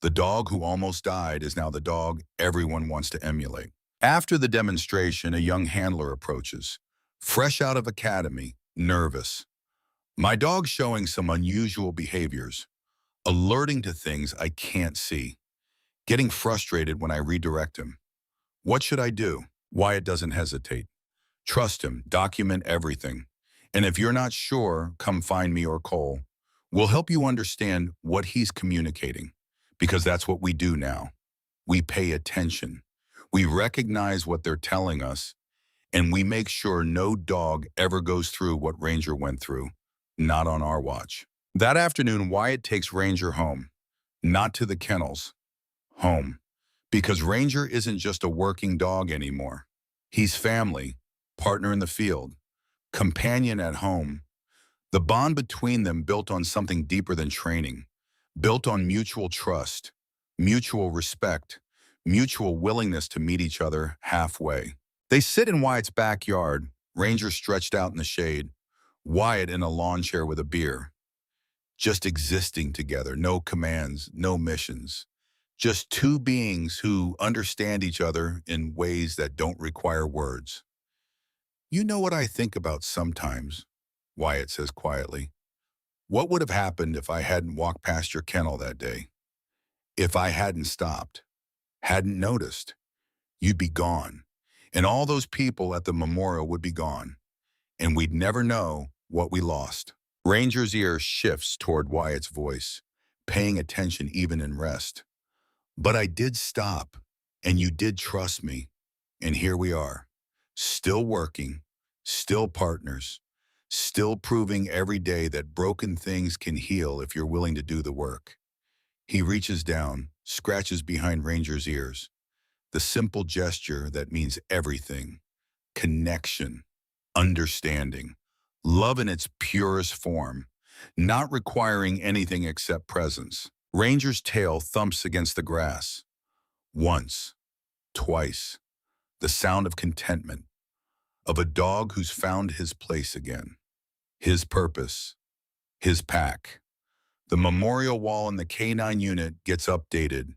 The dog who almost died is now the dog everyone wants to emulate. After the demonstration, a young handler approaches, fresh out of academy, nervous. My dog's showing some unusual behaviors, alerting to things I can't see, getting frustrated when I redirect him. What should I do? Wyatt doesn't hesitate. Trust him, document everything. And if you're not sure, come find me or Cole. We'll help you understand what he's communicating, because that's what we do now. We pay attention. We recognize what they're telling us, and we make sure no dog ever goes through what Ranger went through, not on our watch. That afternoon, Wyatt takes Ranger home, not to the kennels, home, because Ranger isn't just a working dog anymore. He's family, partner in the field, companion at home. The bond between them built on something deeper than training, built on mutual trust, mutual respect, mutual willingness to meet each other halfway. They sit in Wyatt's backyard, Ranger stretched out in the shade, Wyatt in a lawn chair with a beer. Just existing together, no commands, no missions. Just two beings who understand each other in ways that don't require words. You know what I think about sometimes, Wyatt says quietly. What would have happened if I hadn't walked past your kennel that day? If I hadn't stopped, hadn't noticed, you'd be gone. And all those people at the memorial would be gone. And we'd never know what we lost. Ranger's ear shifts toward Wyatt's voice, paying attention even in rest. But I did stop, and you did trust me. And here we are, still working, still partners, still proving every day that broken things can heal if you're willing to do the work. He reaches down, scratches behind Ranger's ears. The simple gesture that means everything. Connection, understanding, love in its purest form, not requiring anything except presence. Ranger's tail thumps against the grass. Once, twice. The sound of contentment, of a dog who's found his place again, his purpose, his pack. The memorial wall in the K9 unit gets updated.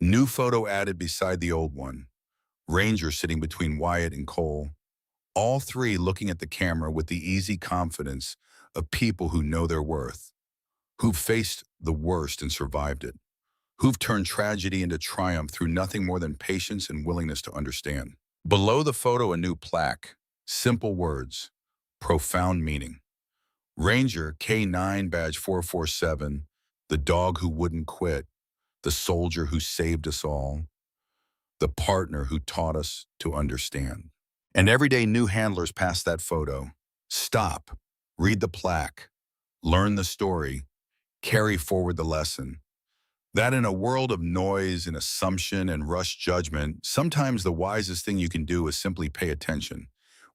New photo added beside the old one. Ranger sitting between Wyatt and Cole. All three looking at the camera with the easy confidence of people who know their worth, who've faced the worst and survived it, who've turned tragedy into triumph through nothing more than patience and willingness to understand. Below the photo, a new plaque. Simple words, profound meaning. Ranger K9 badge 447, the dog who wouldn't quit, the soldier who saved us all, the partner who taught us to understand. And every day new handlers pass that photo. Stop, read the plaque, learn the story, carry forward the lesson. That in a world of noise and assumption and rush judgment, sometimes the wisest thing you can do is simply pay attention,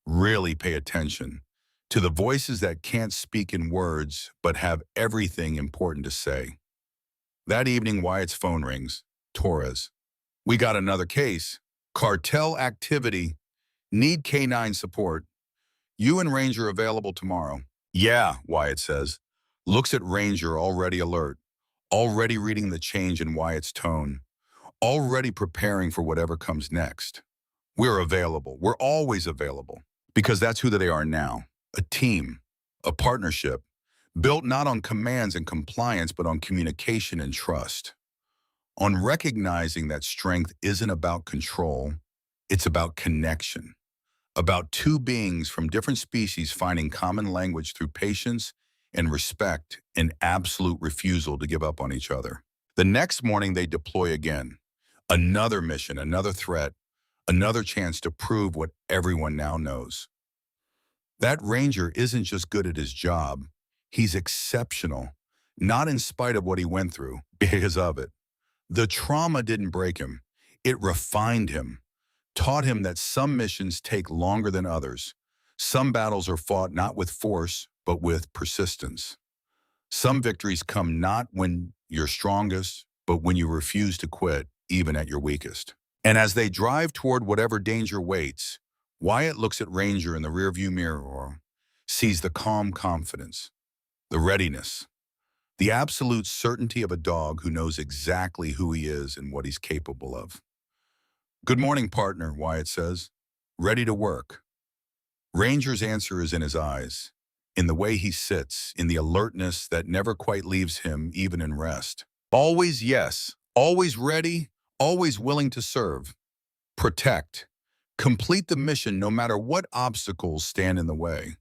really pay attention, to the voices that can't speak in words but have everything important to say. That evening, Wyatt's phone rings. Torres. We got another case. Cartel activity. Need K9 support. You and Ranger available tomorrow. Yeah, Wyatt says. Looks at Ranger already alert, already reading the change in Wyatt's tone, already preparing for whatever comes next. We're available. We're always available. Because that's who they are now. A team, a partnership, built not on commands and compliance, but on communication and trust. On recognizing that strength isn't about control, it's about connection. About two beings from different species finding common language through patience and respect and absolute refusal to give up on each other. The next morning they deploy again. Another mission, another threat, another chance to prove what everyone now knows. That Ranger isn't just good at his job, he's exceptional, not in spite of what he went through, because of it. The trauma didn't break him, it refined him. Taught him that some missions take longer than others. Some battles are fought not with force, but with persistence. Some victories come not when you're strongest, but when you refuse to quit, even at your weakest. And as they drive toward whatever danger waits, Wyatt looks at Ranger in the rearview mirror, sees the calm confidence, the readiness, the absolute certainty of a dog who knows exactly who he is and what he's capable of. Good morning, partner, Wyatt says. Ready to work. Ranger's answer is in his eyes, in the way he sits, in the alertness that never quite leaves him even in rest. Always yes, always ready, always willing to serve, protect, complete the mission no matter what obstacles stand in the way,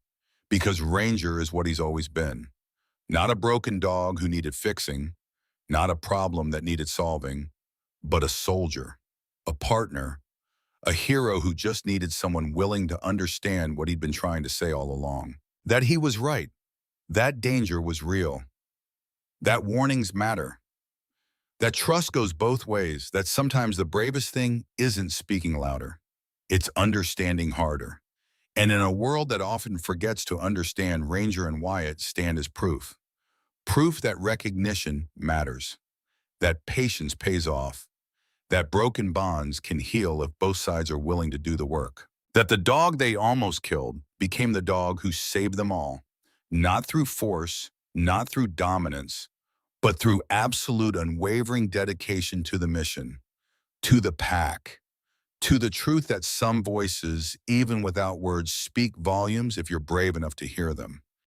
because Ranger is what he's always been. Not a broken dog who needed fixing, not a problem that needed solving, but a soldier. A partner, a hero who just needed someone willing to understand what he'd been trying to say all along. That he was right. That danger was real. That warnings matter. That trust goes both ways. That sometimes the bravest thing isn't speaking louder. It's understanding harder. And in a world that often forgets to understand, Ranger and Wyatt stand as proof. Proof that recognition matters. That patience pays off. That broken bonds can heal if both sides are willing to do the work. That the dog they almost killed became the dog who saved them all, not through force, not through dominance, but through absolute unwavering dedication to the mission, to the pack, to the truth that some voices, even without words, speak volumes if you're brave enough to hear them.